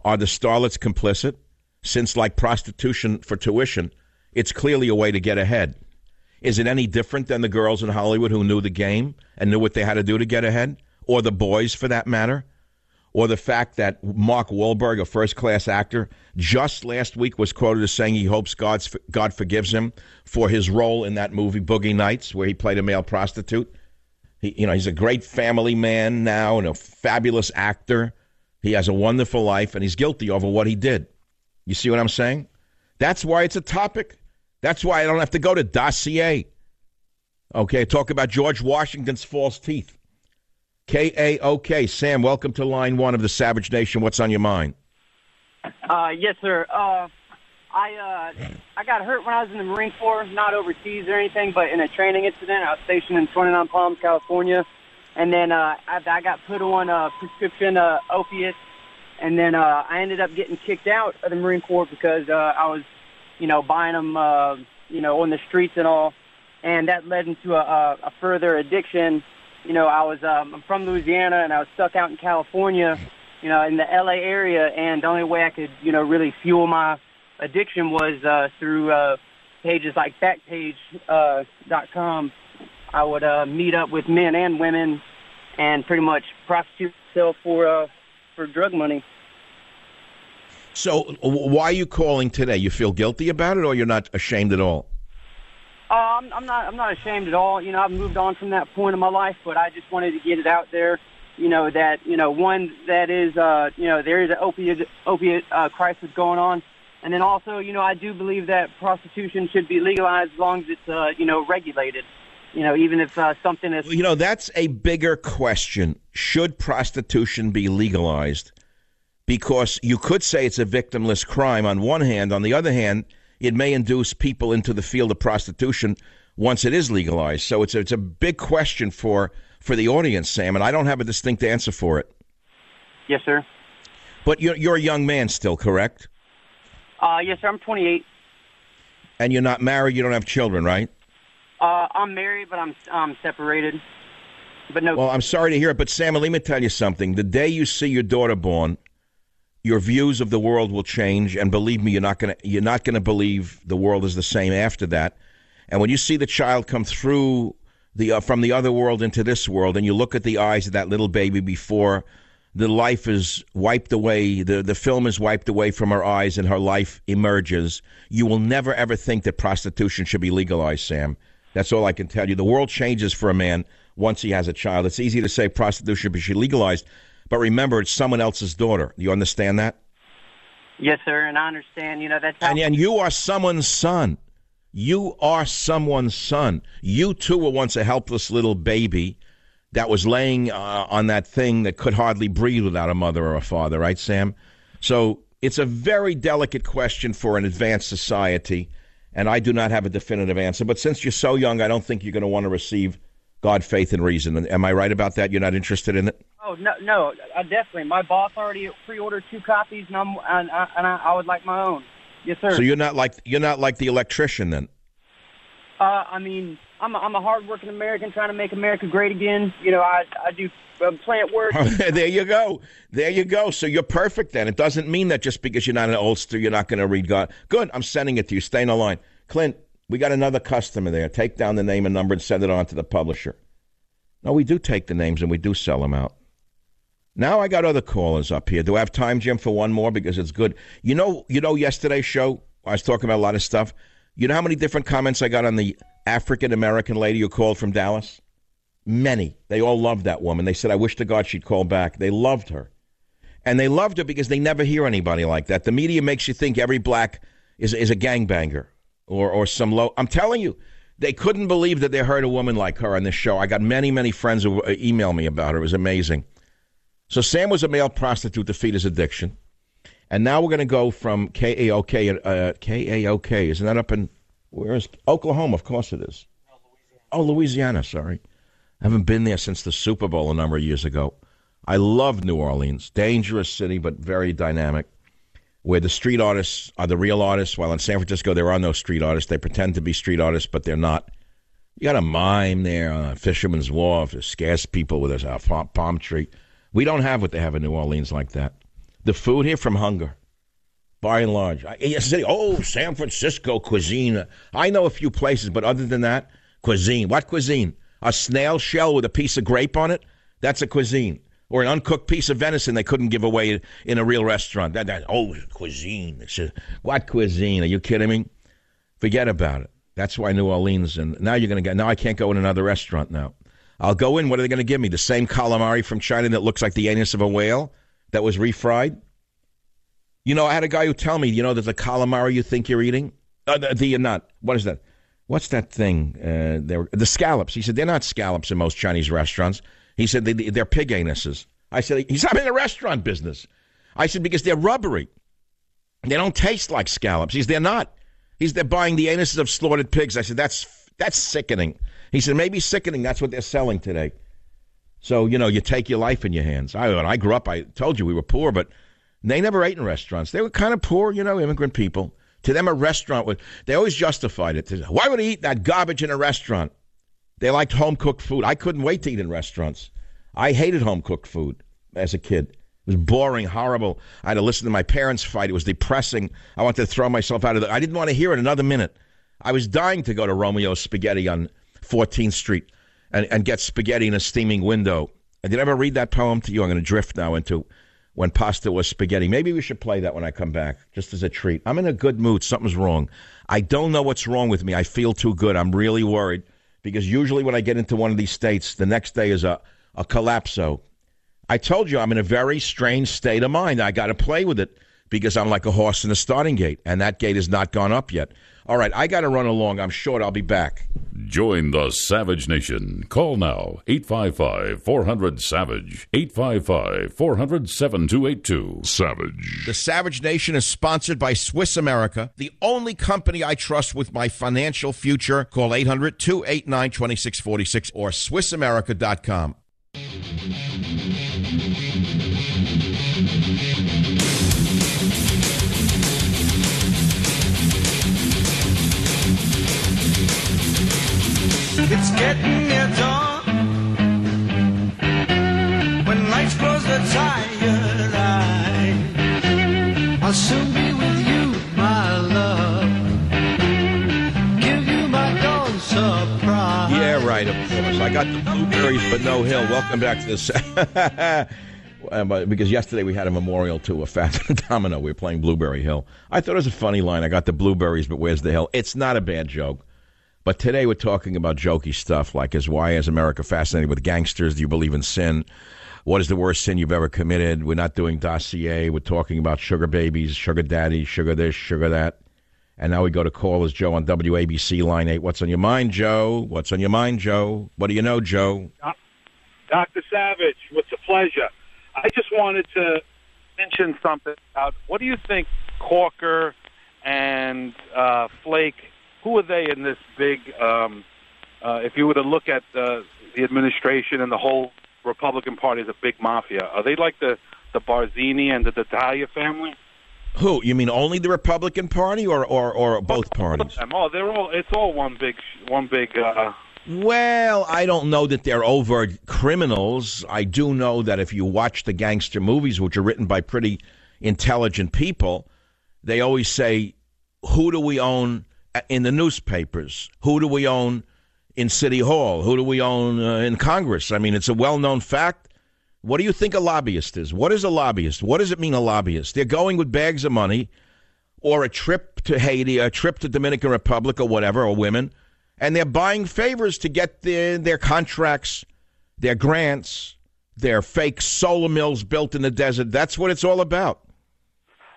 Are the starlets complicit? Since, like prostitution for tuition, it's clearly a way to get ahead. Is it any different than the girls in Hollywood who knew the game and knew what they had to do to get ahead? Or the boys, for that matter? Or the fact that Mark Wahlberg, a first-class actor, just last week was quoted as saying he hopes God forgives him for his role in that movie, Boogie Nights, where he played a male prostitute. He's a great family man now and a fabulous actor. He has a wonderful life, and he's guilty over what he did. You see what I'm saying? That's why it's a topic. That's why I don't have to go to dossier. Okay, talk about George Washington's false teeth. KAOK. Sam, welcome to line one of the Savage Nation. What's on your mind? Yes, sir. I got hurt when I was in the Marine Corps, not overseas or anything, but in a training incident. I was stationed in 29 Palms, California. And then I got put on prescription opiates. And then I ended up getting kicked out of the Marine Corps because I was, buying them, on the streets and all. And that led into a further addiction. I'm from Louisiana, and I was stuck out in California, in the L.A. area. And the only way I could, really fuel my addiction was through pages like Backpage.com. I would meet up with men and women and pretty much prostitute myself for drug money. So why are you calling today? You feel guilty about it, or you're not ashamed at all? I'm not ashamed at all. I've moved on from that point in my life, but I just wanted to get it out there. That one that is there is an opiate crisis going on, and then also I do believe that prostitution should be legalized as long as it's regulated. Even if something is... that's a bigger question. Should prostitution be legalized? Because you could say it's a victimless crime on one hand. On the other hand, it may induce people into the field of prostitution once it is legalized. So it's a big question for the audience, Sam, and I don't have a distinct answer for it. Yes, sir. But you're a young man still, correct? Yes, sir. I'm 28. And you're not married? You don't have children, right? I'm married, but I'm separated. But no. Well, I'm sorry to hear it, but Sam, let me tell you something. The day you see your daughter born, your views of the world will change, and believe me, you're not gonna believe the world is the same after that. And when you see the child come through from the other world into this world, and you look at the eyes of that little baby before the life is wiped away, the film is wiped away from her eyes, and her life emerges, you will never ever think that prostitution should be legalized, Sam. That's all I can tell you. The world changes for a man once he has a child. It's easy to say prostitution should be legalized, but remember, it's someone else's daughter. You understand that? Yes, sir, and I understand. That's how... And you are someone's son. You are someone's son. You, too, were once a helpless little baby that was laying on that thing that could hardly breathe without a mother or a father, right, Sam? So it's a very delicate question for an advanced society, and I do not have a definitive answer. But since you're so young, I don't think you're going to want to receive God, faith, and reason. Am I right about that? You're not interested in it? Oh, no, definitely. My boss already pre-ordered 2 copies, and I would like my own. Yes, sir. So you're not like the electrician then? I'm a hard-working American trying to make America great again. I do plant work. There you go. So you're perfect then. It doesn't mean that just because you're not an oldster, you're not going to read God. Good. I'm sending it to you. Stay in the line. Clint, we got another customer there. Take down the name and number and send it on to the publisher. No, we do take the names and we do sell them out. Now I got other callers up here. Do I have time, Jim, for one more? Because it's good. You know, yesterday's show, I was talking about a lot of stuff. You know how many different comments I got on the African-American lady who called from Dallas? Many. They all loved that woman. They said, I wish to God she'd call back. They loved her. And they loved her because they never hear anybody like that. The media makes you think every black is a gangbanger or some low. I'm telling you, they couldn't believe that they heard a woman like her on this show. I got many, many friends who emailed me about her. It was amazing. So Sam was a male prostitute to feed his addiction. And now we're going to go from KAOK. KAOK, isn't that up in, where is, Oklahoma? Of course it is. Oh, Louisiana, sorry. I haven't been there since the Super Bowl a number of years ago. I love New Orleans. Dangerous city, but very dynamic, where the street artists are the real artists, while in San Francisco there are no street artists. They pretend to be street artists, but they're not. You got a mime there on Fisherman's Wharf. It scares people with a palm tree. We don't have what they have in New Orleans like that. The food here from hunger, by and large. San Francisco cuisine. I know a few places, but other than that, cuisine. What cuisine? A snail shell with a piece of grape on it? That's a cuisine. Or an uncooked piece of venison they couldn't give away in a real restaurant. Cuisine. What cuisine? Are you kidding me? Forget about it. That's why New Orleans, and now I can't go in another restaurant now. I'll go in, what are they going to give me? The same calamari from China that looks like the anus of a whale that was refried? I had a guy who tell me, there's a calamari you think you're eating? What is that? What's that thing? The scallops. He said, they're not scallops in most Chinese restaurants. He said, they're pig anuses. I said, I'm in the restaurant business. I said, because they're rubbery. They don't taste like scallops. He said, they're not. They're buying the anuses of slaughtered pigs. I said, that's sickening. He said, maybe sickening. That's what they're selling today. So, you take your life in your hands. When I grew up, I told you we were poor, but they never ate in restaurants. They were kind of poor, immigrant people. To them, a restaurant they always justified it. Why would he eat that garbage in a restaurant? They liked home-cooked food. I couldn't wait to eat in restaurants. I hated home-cooked food as a kid. It was boring, horrible. I had to listen to my parents fight. It was depressing. I wanted to throw myself out of I didn't want to hear it another minute. I was dying to go to Romeo's Spaghetti on 14th Street and get spaghetti in a steaming window. Did I ever read that poem to you? I'm going to drift now into When Pasta Was Spaghetti. Maybe we should play that when I come back, just as a treat. I'm in a good mood. Something's wrong. I don't know what's wrong with me. I feel too good. I'm really worried because usually when I get into one of these states, the next day is a collapso. I told you I'm in a very strange state of mind. I got to play with it because I'm like a horse in the starting gate, and that gate has not gone up yet. All right, I got to run along. I'm short. I'll be back. Join the Savage Nation. Call now, 855-400-SAVAGE, 855-400-7282. Savage. The Savage Nation is sponsored by Swiss America, the only company I trust with my financial future. Call 800-289-2646 or SwissAmerica.com. It's getting near dawn. When nights close the tired eye, I'll soon be with you, my love. Give you my dawn surprise. Yeah, right, of course. I got the blueberries, but no hill. Welcome back to this. Because yesterday we had a memorial to a fat domino. We were playing Blueberry Hill. I thought it was a funny line. I got the blueberries, but where's the hill? It's not a bad joke. But today we're talking about jokey stuff like why is America fascinated with gangsters? Do you believe in sin? What is the worst sin you've ever committed? We're not doing dossier. We're talking about sugar babies, sugar daddies, sugar this, sugar that. And now we go to callers. Joe on WABC line 8. What's on your mind, Joe? What's on your mind, Joe? What do you know, Joe? Dr. Savage, it's a pleasure. I just wanted to mention something about what do you think Corker and Flake, who are they in this big, if you were to look at the administration and the whole Republican Party as a big mafia, are they like the Barzini and the D'Italia family? Who? You mean only the Republican Party or both parties? Oh, it's all one big. Well, I don't know that they're overt criminals. I do know that if you watch the gangster movies, which are written by pretty intelligent people, they always say, who do we own in the newspapers? Who do we own in City Hall? Who do we own in Congress? I mean, it's a well-known fact. What do you think a lobbyist is? What is a lobbyist? What does it mean, a lobbyist? They're going with bags of money or a trip to Haiti, a trip to Dominican Republic or whatever, or women, and they're buying favors to get their contracts, their grants, their fake solar mills built in the desert. That's what it's all about.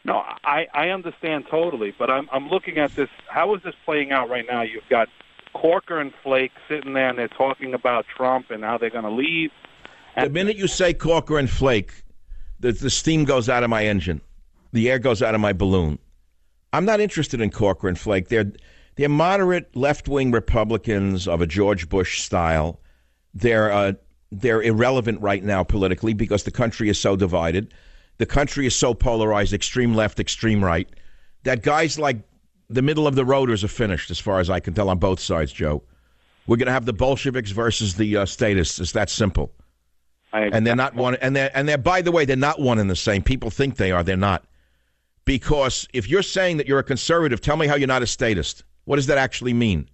No, I understand totally, but I'm looking at this. How is this playing out right now? You've got Corker and Flake sitting there, and they're talking about Trump and how they're going to leave. The minute you say Corker and Flake, the steam goes out of my engine. The air goes out of my balloon. I'm not interested in Corker and Flake. They're moderate left-wing Republicans of a George Bush style. They're irrelevant right now politically because the country is so divided. The country is so polarized, extreme left, extreme right, that guys like the middle of the roaders are finished, as far as I can tell, on both sides, Joe. We're going to have the Bolsheviks versus the statists. It's that simple. And they're not one. And they're by the way, they're not one and the same. People think they are. They're not. Because if you're saying that you're a conservative, tell me how you're not a statist. What does that actually mean?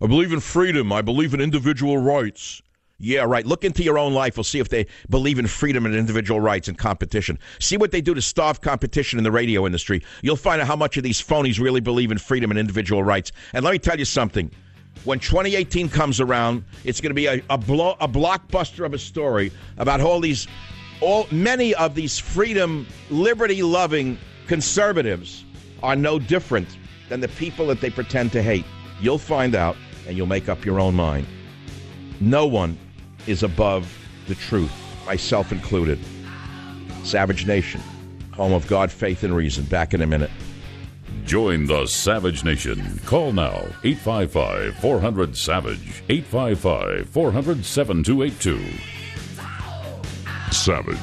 I believe in freedom. I believe in individual rights. Yeah, right. Look into your own life. We'll see if they believe in freedom and individual rights and competition. See what they do to starve competition in the radio industry. You'll find out how much of these phonies really believe in freedom and individual rights. And let me tell you something. When 2018 comes around, it's going to be a blockbuster of a story about many of these freedom, liberty-loving conservatives are no different than the people that they pretend to hate. You'll find out, and you'll make up your own mind. No one is above the truth, myself included. Savage Nation, home of God, faith, and reason. Back in a minute. Join the Savage Nation. Call now, 855-400-SAVAGE, 855-400-7282. Savage.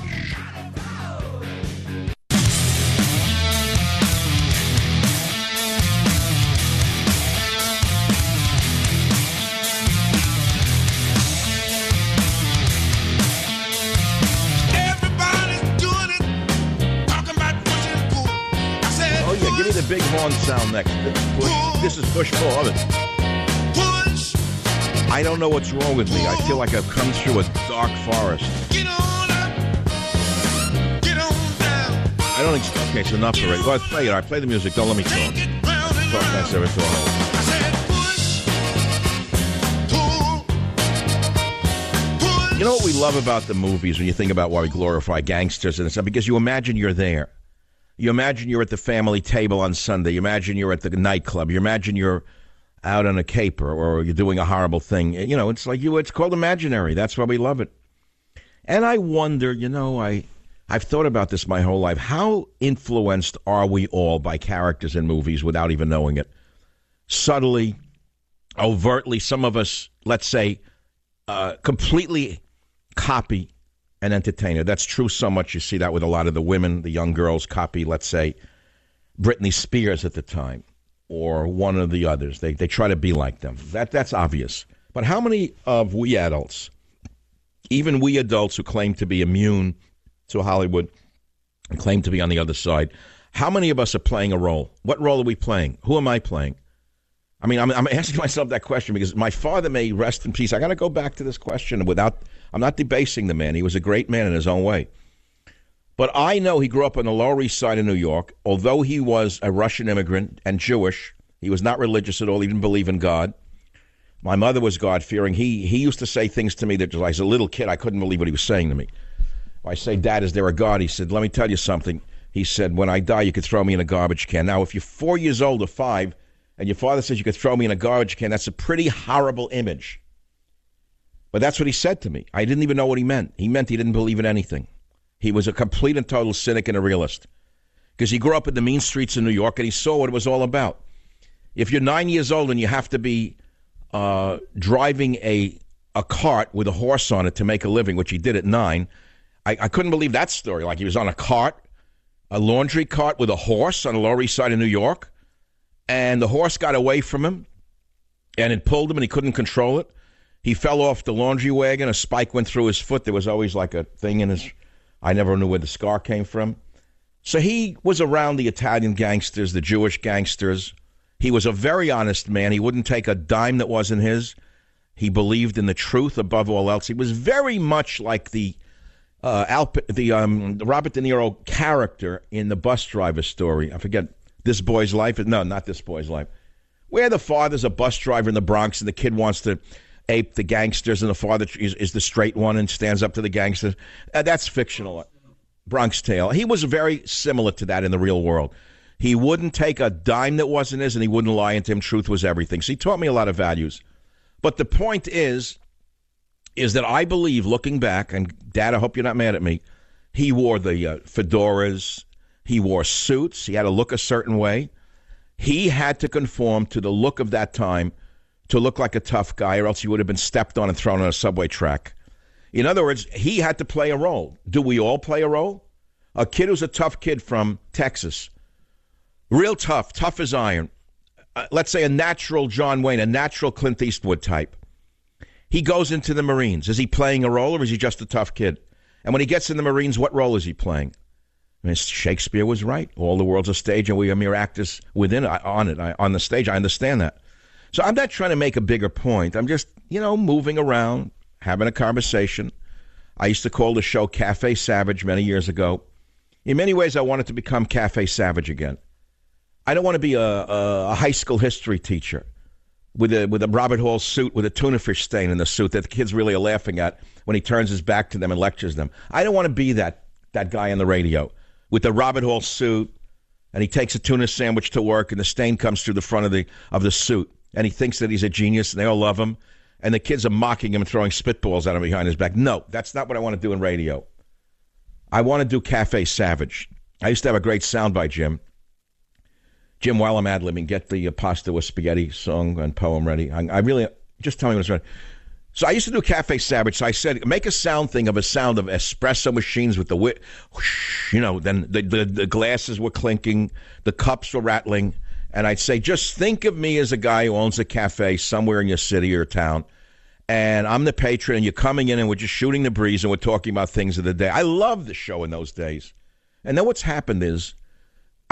Big horn sound next. This is Bush Paul. I don't know what's wrong with me. I feel like I've come through a dark forest. I don't think. Okay, it's enough already. Well, play it. I play the music. Don't let me talk. Talk nice over to a hole. You know what we love about the movies when you think about why we glorify gangsters and stuff? Because you imagine you're there. You imagine you're at the family table on Sunday. You imagine you're at the nightclub. You imagine you're out on a caper or you're doing a horrible thing. You know, it's like it's called imaginary. That's why we love it. And I wonder, I've thought about this my whole life. How influenced are we all by characters in movies without even knowing it? Subtly, overtly, some of us, let's say, completely copy an entertainer. That's true so much. You see that with a lot of the women, the young girls copy, let's say, Britney Spears at the time or one of the others. They try to be like them. That's obvious. But how many of we adults, even we adults who claim to be immune to Hollywood and claim to be on the other side, how many of us are playing a role? What role are we playing? Who am I playing? I mean, I'm asking myself that question because my father may rest in peace. I got to go back to this question I'm not debasing the man. He was a great man in his own way. But I know he grew up on the Lower East Side of New York. Although he was a Russian immigrant and Jewish, he was not religious at all. He didn't believe in God. My mother was God-fearing. He used to say things to me that as a little kid, I couldn't believe what he was saying to me. I say, Dad, is there a God? He said, let me tell you something. He said, when I die, you could throw me in a garbage can. Now, if you're 4 years old or 5, and your father says you could throw me in a garbage can, that's a pretty horrible image. But that's what he said to me. I didn't even know what he meant. He meant he didn't believe in anything. He was a complete and total cynic and a realist. Because he grew up in the mean streets of New York, and he saw what it was all about. If you're 9 years old and you have to be driving a cart with a horse on it to make a living, which he did at 9, I couldn't believe that story. Like he was on a cart, a laundry cart with a horse on the Lower East Side of New York, and the horse got away from him, and it pulled him, and he couldn't control it. He fell off the laundry wagon. A spike went through his foot. There was always like a thing in his... I never knew where the scar came from. So he was around the Italian gangsters, the Jewish gangsters. He was a very honest man. He wouldn't take a dime that wasn't his. He believed in the truth above all else. He was very much like the Robert De Niro character in the bus driver story. I forget, This Boy's Life? No, not This Boy's Life. Where the father's a bus driver in the Bronx and the kid wants to ape the gangsters and the father is the straight one and stands up to the gangsters. That's fictional. Bronx Tale. He was very similar to that in the real world. He wouldn't take a dime that wasn't his, and he wouldn't lie, and to him truth was everything. So he taught me a lot of values. But the point is that I believe, looking back, and Dad, I hope you're not mad at me, he wore the fedoras, he wore suits, he had to look a certain way. He had to conform to the look of that time to look like a tough guy, or else he would have been stepped on and thrown on a subway track. In other words, he had to play a role. Do we all play a role? A kid who's a tough kid from Texas, real tough as iron. Let's say a natural John Wayne, a natural Clint Eastwood type. He goes into the Marines. Is he playing a role, or is he just a tough kid? And when he gets in the Marines, what role is he playing? I mean, Shakespeare was right. All the world's a stage, and we are mere actors within it, on the stage. I understand that. So I'm not trying to make a bigger point. I'm just, moving around, having a conversation. I used to call the show Cafe Savage many years ago. In many ways, I wanted to become Cafe Savage again. I don't want to be a high school history teacher with a Robert Hall suit with a tuna fish stain in the suit that the kids really are laughing at when he turns his back to them and lectures them. I don't want to be that guy on the radio with the Robert Hall suit, and he takes a tuna sandwich to work, and the stain comes through the front of the suit, and he thinks that he's a genius, and they all love him, and the kids are mocking him and throwing spitballs at him behind his back. No, that's not what I want to do in radio. I want to do Cafe Savage. I used to have a great sound by Jim. Jim, while I'm ad-libbing, get the pasta with spaghetti song and poem ready. I really, just tell me when it's ready. So I used to do Cafe Savage. So I said, make a sound thing of a sound of espresso machines with the whoosh, then the glasses were clinking, the cups were rattling. And I'd say, just think of me as a guy who owns a cafe somewhere in your city or town. And I'm the patron, and you're coming in, and we're just shooting the breeze, and we're talking about things of the day. I loved the show in those days. And then what's happened is,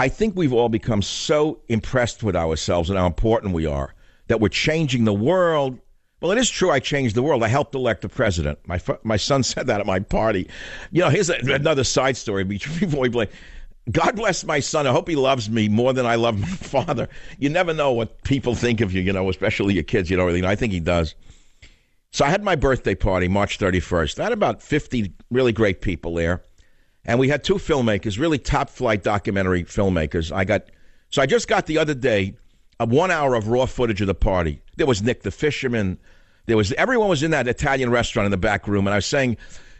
I think we've all become so impressed with ourselves and how important we are that we're changing the world. Well, it is true I changed the world. I helped elect the president. My son said that at my party. Here's another side story before we play. God bless my son. I hope he loves me more than I love my father. You never know what people think of you, especially your kids. You don't really know. I think he does. So I had my birthday party, March 31st. I had about 50 really great people there. And we had 2 filmmakers, really top-flight documentary filmmakers. I just got the other day 1 hour of raw footage of the party. There was Nick the Fisherman. Everyone was in that Italian restaurant in the back room. And I was saying,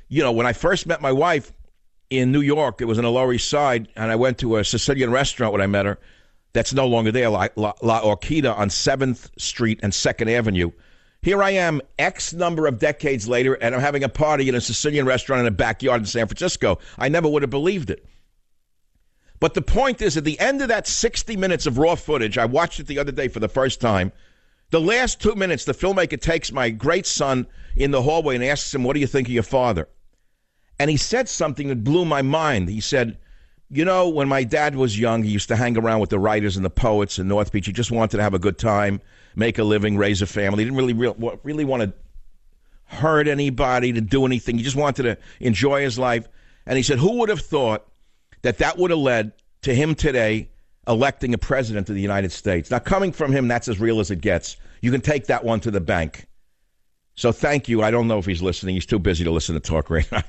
when I first met my wife in New York, it was on the Lower East Side, and I went to a Sicilian restaurant when I met her that's no longer there, La Orchida on 7th Street and 2nd Avenue. Here I am, X number of decades later, and I'm having a party in a Sicilian restaurant in a backyard in San Francisco. I never would have believed it. But the point is, at the end of that 60 minutes of raw footage, I watched it the other day for the first time, The last 2 minutes, the filmmaker takes my great son in the hallway and asks him, what do you think of your father? And he said something that blew my mind. He said, you know, when my dad was young, he used to hang around with the writers and the poets in North Beach. He just wanted to have a good time, make a living, raise a family. He didn't really want to hurt anybody, to do anything. He just wanted to enjoy his life. And he said, who would have thought that would have led to him today electing a president of the United States? Now, coming from him, that's as real as it gets. You can take that one to the bank. So thank you. I don't know if he's listening. He's too busy to listen to talk radio.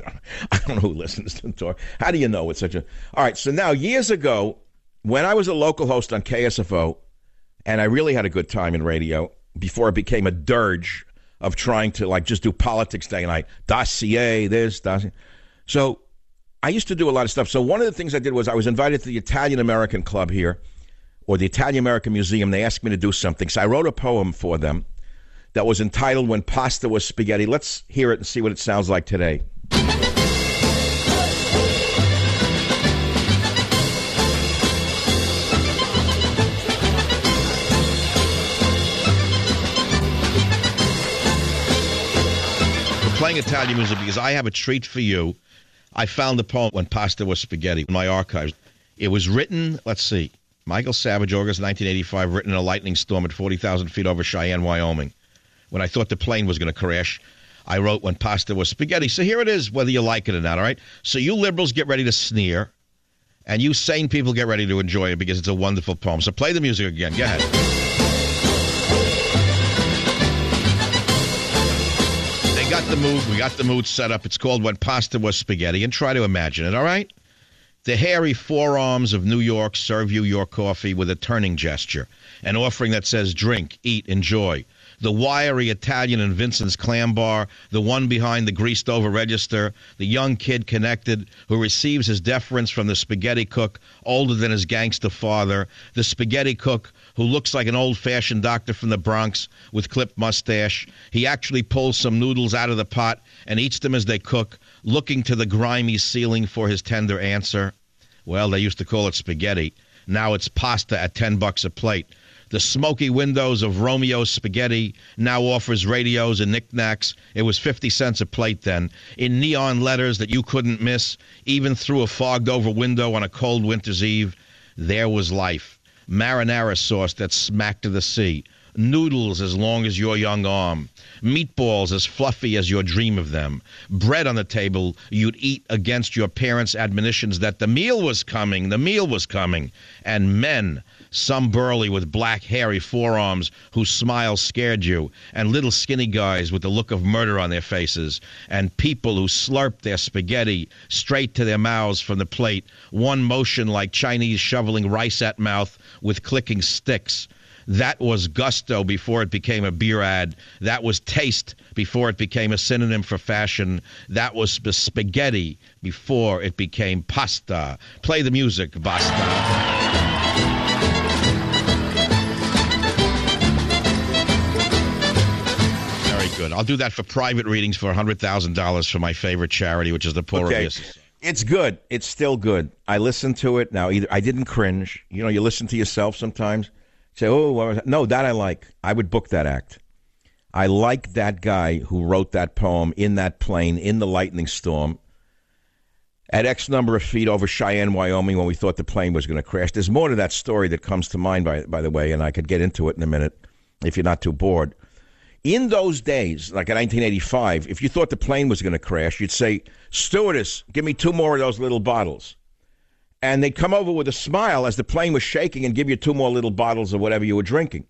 I don't know who listens to talk. How do you know it's such a... All right, so now, years ago, when I was a local host on KSFO, and I really had a good time in radio, before it became a dirge of trying to, like, just do politics day and night. Dossier, this, dossier. So I used to do a lot of stuff. So one of the things I did was I was invited to the Italian-American Club here, or the Italian-American Museum. They asked me to do something. So I wrote a poem for them that was entitled When Pasta Was Spaghetti. Let's hear it and see what it sounds like today. We're playing Italian music because I have a treat for you. I found the poem When Pasta Was Spaghetti in my archives. It was written, let's see, Michael Savage, August 1985, written in a lightning storm at 40,000 feet over Cheyenne, Wyoming. When I thought the plane was going to crash, I wrote When Pasta Was Spaghetti. So here it is, whether you like it or not, all right? So you liberals get ready to sneer, and you sane people get ready to enjoy it because it's a wonderful poem. So play the music again. Go ahead. They got the mood. We got the mood set up. It's called When Pasta Was Spaghetti, and try to imagine it, all right? The hairy forearms of New York serve you your coffee with a turning gesture, an offering that says drink, eat, enjoy. The wiry Italian in Vincent's Clam Bar, the one behind the greased-over register, the young kid connected who receives his deference from the spaghetti cook, older than his gangster father, the spaghetti cook who looks like an old-fashioned doctor from the Bronx with clipped mustache. He actually pulls some noodles out of the pot and eats them as they cook, looking to the grimy ceiling for his tender answer. Well, they used to call it spaghetti. Now it's pasta at $10 a plate. The smoky windows of Romeo's Spaghetti now offers radios and knickknacks. It was 50 cents a plate then. In neon letters that you couldn't miss, even through a fogged-over window on a cold winter's eve, there was life. Marinara sauce that smacked to the sea. Noodles as long as your young arm. Meatballs as fluffy as your dream of them. Bread on the table you'd eat against your parents' admonitions that the meal was coming, And men, some burly with black hairy forearms whose smiles scared you, and little skinny guys with the look of murder on their faces, and people who slurped their spaghetti straight to their mouths from the plate, one motion like Chinese shoveling rice at mouth with clicking sticks. That was gusto before it became a beer ad. That was taste before it became a synonym for fashion. That was spaghetti before it became pasta. Play the music, basta. Good. I'll do that for private readings for $100,000 for my favorite charity, which is the Poor Relief Society. It's good. It's still good. I listened to it. Now, I didn't cringe. You know, you listen to yourself sometimes. Say, oh, what was that? No, that I like. I would book that act. I like that guy who wrote that poem in that plane, in the lightning storm, at X number of feet over Cheyenne, Wyoming, when we thought the plane was going to crash. There's more to that story that comes to mind, by the way, and I could get into it in a minute if you're not too bored. In those days, like in 1985, if you thought the plane was going to crash, you'd say, stewardess, give me 2 more of those little bottles. And they'd come over with a smile as the plane was shaking and give you 2 more little bottles of whatever you were drinking.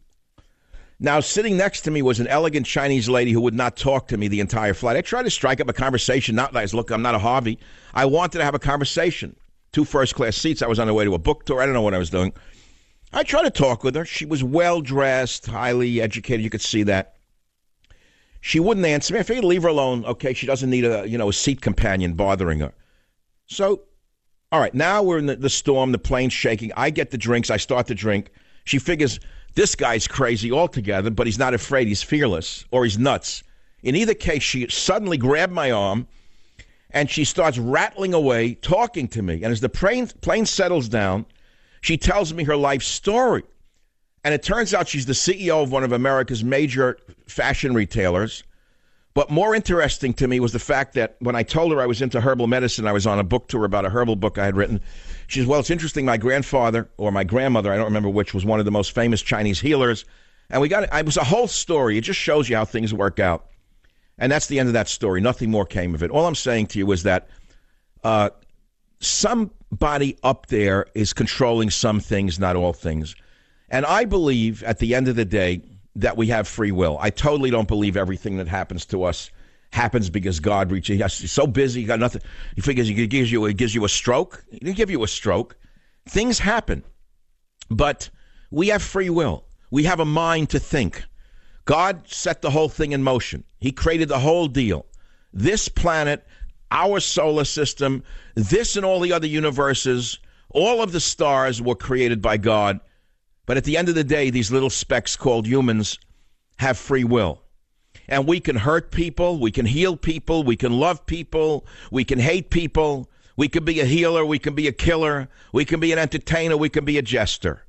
Now, sitting next to me was an elegant Chinese lady who would not talk to me the entire flight. I tried to strike up a conversation, not like, look, I'm not a Harvey. I wanted to have a conversation. 2 first-class seats. I was on the way to a book tour. I don't know what I was doing. I tried to talk with her. She was well-dressed, highly educated. You could see that. She wouldn't answer me. I figured leave her alone. Okay, she doesn't need a seat companion bothering her. So, all right, now we're in the storm, the plane's shaking. I get the drinks. I start to drink. She figures this guy's crazy altogether, but he's not afraid. He's fearless, or he's nuts. In either case, she suddenly grabbed my arm, and she starts rattling away, talking to me. And as the plane settles down, she tells me her life story. And it turns out she's the CEO of one of America's major fashion retailers. But more interesting to me was the fact that when I told her I was into herbal medicine, I was on a book tour about a herbal book I had written. She says, well, it's interesting. My grandfather or my grandmother, I don't remember which, was one of the most famous Chinese healers. And it was a whole story. It just shows you how things work out. And that's the end of that story. Nothing more came of it. All I'm saying to you is that somebody up there is controlling some things, not all things. And I believe at the end of the day that we have free will. I totally don't believe everything that happens to us happens because God reaches. He's so busy, he got nothing. He figures he gives you a stroke. He didn't give you a stroke. Things happen. But we have free will. We have a mind to think. God set the whole thing in motion. He created the whole deal. This planet, our solar system, this and all the other universes, all of the stars were created by God. But at the end of the day, these little specks called humans have free will. And we can hurt people, we can heal people, we can love people, we can hate people, we can be a healer, we can be a killer, we can be an entertainer, we can be a jester.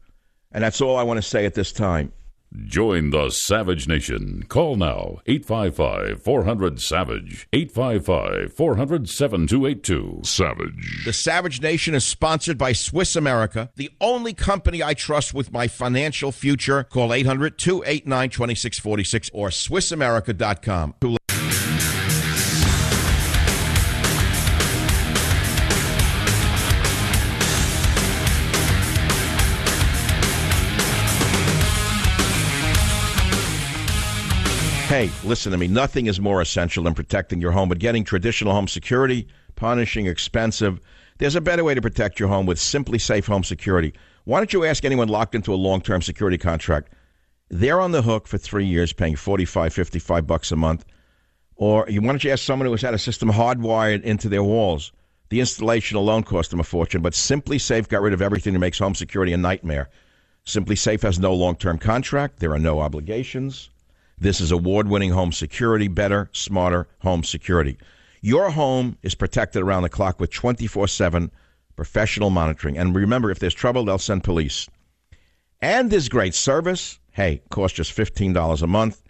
And that's all I want to say at this time. Join the Savage Nation. Call now, 855-400-SAVAGE, 855-400-7282. Savage. The Savage Nation is sponsored by Swiss America, the only company I trust with my financial future. Call 800-289-2646 or SwissAmerica.com. Hey, listen to me. Nothing is more essential than protecting your home, but getting traditional home security, punishing, expensive. There's a better way to protect your home with Simply Safe Home Security. Why don't you ask anyone locked into a long-term security contract? They're on the hook for 3 years, paying $45, $55 a month. Or why don't you ask someone who has had a system hardwired into their walls? The installation alone cost them a fortune, but Simply Safe got rid of everything that makes home security a nightmare. Simply Safe has no long-term contract. There are no obligations. This is award-winning home security, better, smarter home security. Your home is protected around the clock with 24/7 professional monitoring. And remember, if there's trouble, they'll send police. And there's great service. Hey, costs just $15 a month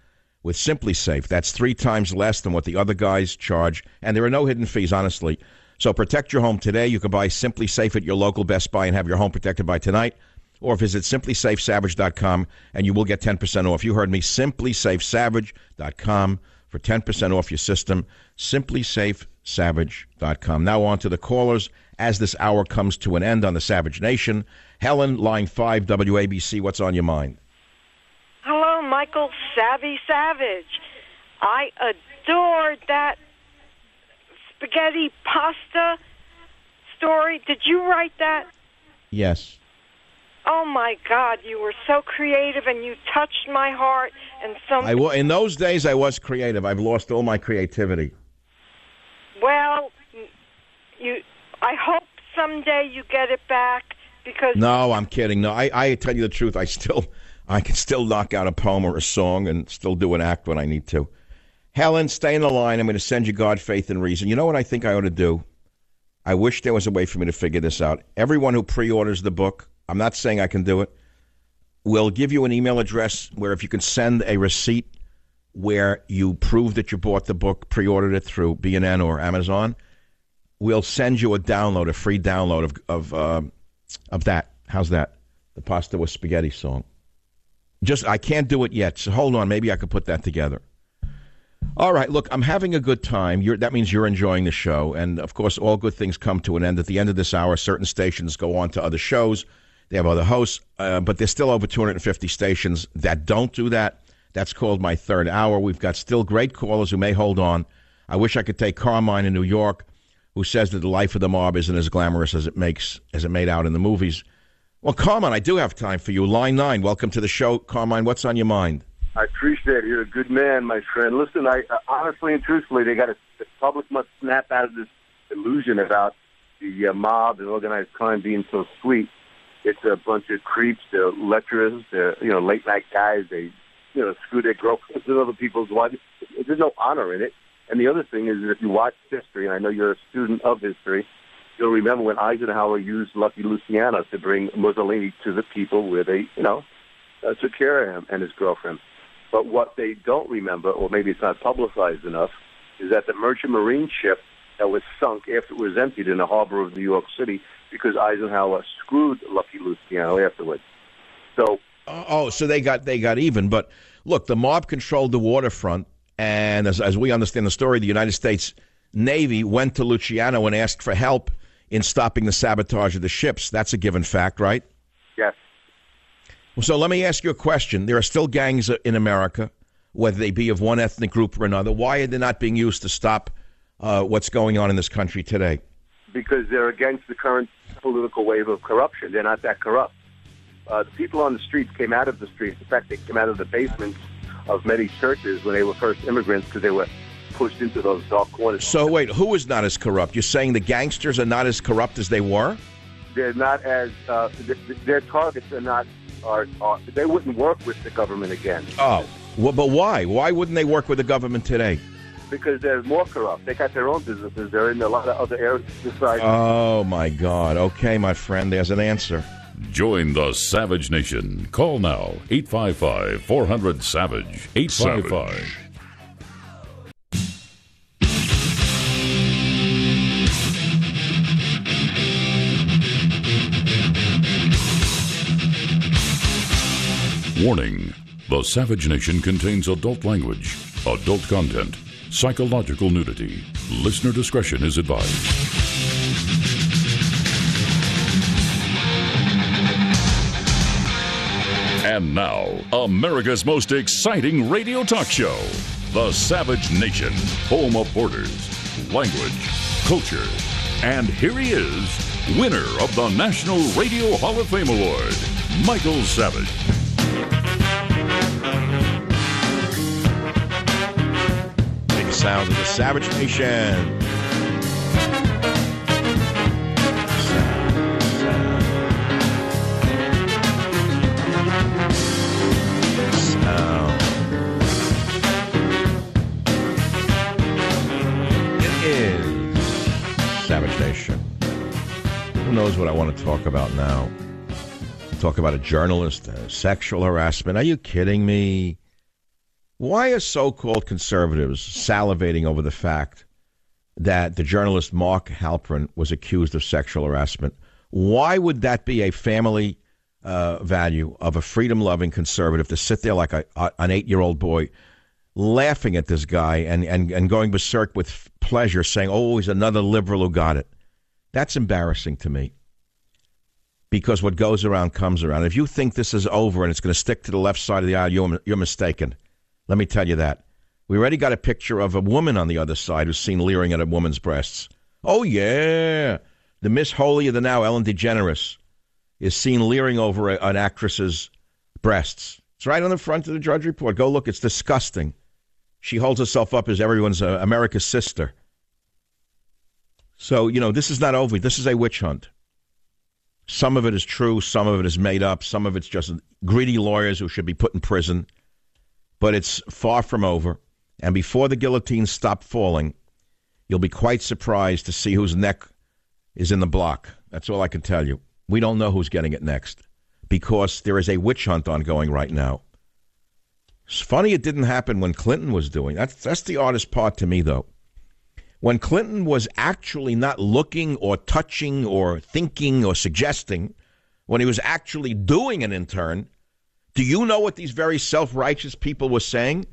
with Simply Safe. That's 3 times less than what the other guys charge. And there are no hidden fees, honestly. So protect your home today. You can buy Simply Safe at your local Best Buy and have your home protected by tonight. Or visit simplysafesavage.com and you will get 10% off. You heard me, simplysafesavage.com for 10% off your system. Simplysafesavage.com. Now on to the callers as this hour comes to an end on the Savage Nation. Helen, line 5, WABC, what's on your mind? Hello, Michael Savvy Savage. I adored that spaghetti pasta story. Did you write that? Yes. Oh, my God, you were so creative, and you touched my heart. And in those days, I was creative. I've lost all my creativity. Well, I hope someday you get it back, because... No, I'm kidding. No, I tell you the truth. I can still knock out a poem or a song and still do an act when I need to. Helen, stay in the line. I'm going to send you God, Faith, and Reason. You know what I think I ought to do? I wish there was a way for me to figure this out. Everyone who pre-orders the book, I'm not saying I can do it, we'll give you an email address where if you can send a receipt where you prove that you bought the book, pre-ordered it through B&N or Amazon, we'll send you a free download of that. How's that? The Pasta with Spaghetti song. I can't do it yet, so hold on. Maybe I could put that together. All right, look, I'm having a good time. That means you're enjoying the show. And, of course, all good things come to an end. At the end of this hour, certain stations go on to other shows. They have other hosts, but there's still over 250 stations that don't do that. That's called my third hour. We've got still great callers who may hold on. I wish I could take Carmine in New York, who says that the life of the mob isn't as glamorous as it made out in the movies. Well, Carmine, I do have time for you. Line 9, welcome to the show. Carmine, what's on your mind? I appreciate it. You're a good man, my friend. Listen, I honestly and truthfully, the public must snap out of this illusion about the mob and organized crime being so sweet. It's a bunch of creeps. They're lecherous. They're late night guys. They screw their girlfriends and other people's wives. There's no honor in it. And the other thing is that if you watch history, and I know you're a student of history, you'll remember when Eisenhower used Lucky Luciano to bring Mussolini to the people where they took care of him and his girlfriend. But what they don't remember, or maybe it's not publicized enough, is that the merchant marine ship that was sunk after it was emptied in the harbor of New York City because Eisenhower screwed Lucky Luciano afterwards. So, so they got even. But look, the mob controlled the waterfront, and as we understand the story, the United States Navy went to Luciano and asked for help in stopping the sabotage of the ships. That's a given fact, right? Yes. So let me ask you a question. There are still gangs in America, whether they be of one ethnic group or another. Why are they not being used to stop what's going on in this country today? Because they're against the current political wave of corruption. They're not that corrupt. The people on the streets came out of the streets. In fact, they came out of the basements of many churches when they were first immigrants because they were pushed into those dark corners. So wait, who is not as corrupt? You're saying the gangsters are not as corrupt as they were? They're not as their targets are not are they wouldn't work with the government again. Oh, well, but why? Why wouldn't they work with the government today? Because they're more corrupt. They got their own businesses. They're in a lot of other areas of society. Oh my God. Okay, my friend, there's an answer. Join the Savage Nation. Call now, 855-400-SAVAGE. 855. Warning, the Savage Nation contains adult language, adult content, psychological nudity. Listener discretion is advised. And now, America's most exciting radio talk show, The Savage Nation, home of borders, language, culture. And here he is, winner of the National Radio Hall of Fame Award, Michael Savage. Big sound of the Savage Nation. Savage Nation. Who knows what I want to talk about now? Talk about a journalist, sexual harassment. Are you kidding me? Why are so-called conservatives salivating over the fact that the journalist Mark Halperin was accused of sexual harassment? Why would that be a family value of a freedom-loving conservative to sit there like an 8-year-old boy laughing at this guy and going berserk with pleasure, saying, oh, he's another liberal who got it? That's embarrassing to me, because what goes around comes around. If you think this is over and it's going to stick to the left side of the aisle, you're mistaken. Let me tell you that. We already got a picture of a woman on the other side who's seen leering at a woman's breasts. Oh, yeah. The Miss Holier than Now, Ellen DeGeneres, is seen leering over an actress's breasts. It's right on the front of the Drudge Report. Go look. It's disgusting. She holds herself up as everyone's America's sister. So, this is not over. This is a witch hunt. Some of it is true. Some of it is made up. Some of it's just greedy lawyers who should be put in prison. But it's far from over. And before the guillotines stop falling, you'll be quite surprised to see whose neck is in the block. That's all I can tell you. We don't know who's getting it next, because there is a witch hunt ongoing right now. It's funny it didn't happen when Clinton was doing. That's the oddest part to me, though. When Clinton was actually not looking or touching or thinking or suggesting, when he was actually doing an intern, do you know what these very self-righteous people were saying?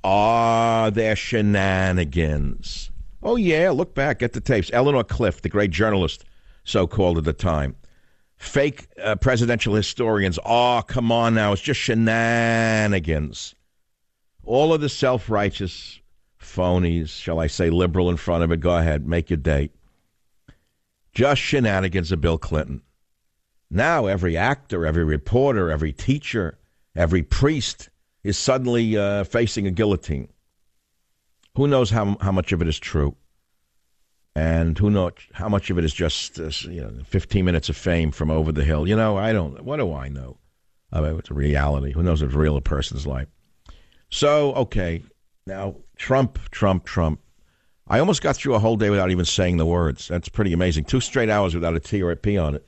They're shenanigans. Oh, yeah, look back, get the tapes. Eleanor Clift, the great journalist, so-called at the time. Fake presidential historians. Come on now, it's just shenanigans. All of the self-righteous phonies, shall I say liberal in front of it, go ahead, make your day. Just shenanigans of Bill Clinton. Now every actor, every reporter, every teacher, every priest is suddenly facing a guillotine. Who knows how much of it is true? And who knows how much of it is just 15 minutes of fame from over the hill? What do I know? It's a reality. Who knows what's real a person's life? So, okay, now Trump. I almost got through a whole day without even saying the words. That's pretty amazing. 2 straight hours without a T or a P on it.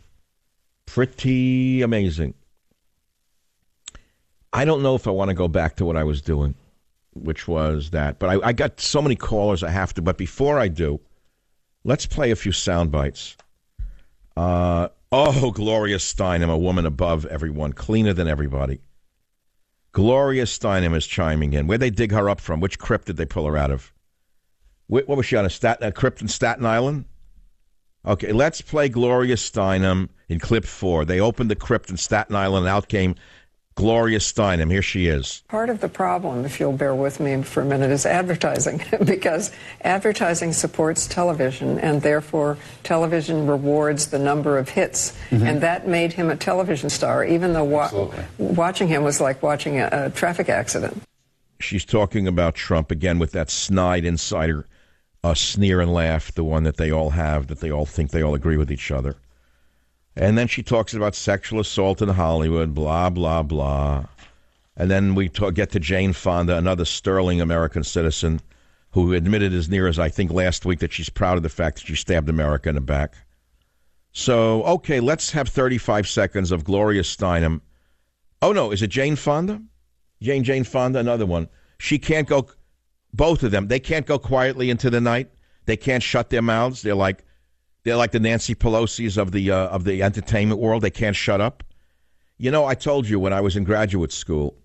Pretty amazing. I don't know if I want to go back to what I was doing, which was that. But I got so many callers I have to. But before I do, let's play a few sound bites. Gloria Steinem, a woman above everyone, cleaner than everybody. Gloria Steinem is chiming in. Where'd they dig her up from? Which crypt did they pull her out of? What was she on, a crypt in Staten Island? Okay, let's play Gloria Steinem in clip 4. They opened the crypt in Staten Island, and out came Gloria Steinem. Here she is. Part of the problem, if you'll bear with me for a minute, is advertising, because advertising supports television, and therefore television rewards the number of hits, and that made him a television star, even though watching him was like watching a traffic accident. She's talking about Trump, again, with that snide insider sneer and laugh, the one that they all have, that they all think they all agree with each other. And then she talks about sexual assault in Hollywood, blah, blah, blah. And then we get to Jane Fonda, another sterling American citizen who admitted as near as I think last week that she's proud of the fact that she stabbed America in the back. So, okay, let's have 35 seconds of Gloria Steinem. Oh, no, is it Jane Fonda? Jane Fonda, another one. She can't go, both of them, they can't go quietly into the night. They can't shut their mouths. They're like the Nancy Pelosi's of the entertainment world. They can't shut up. You know, I told you when I was in graduate school,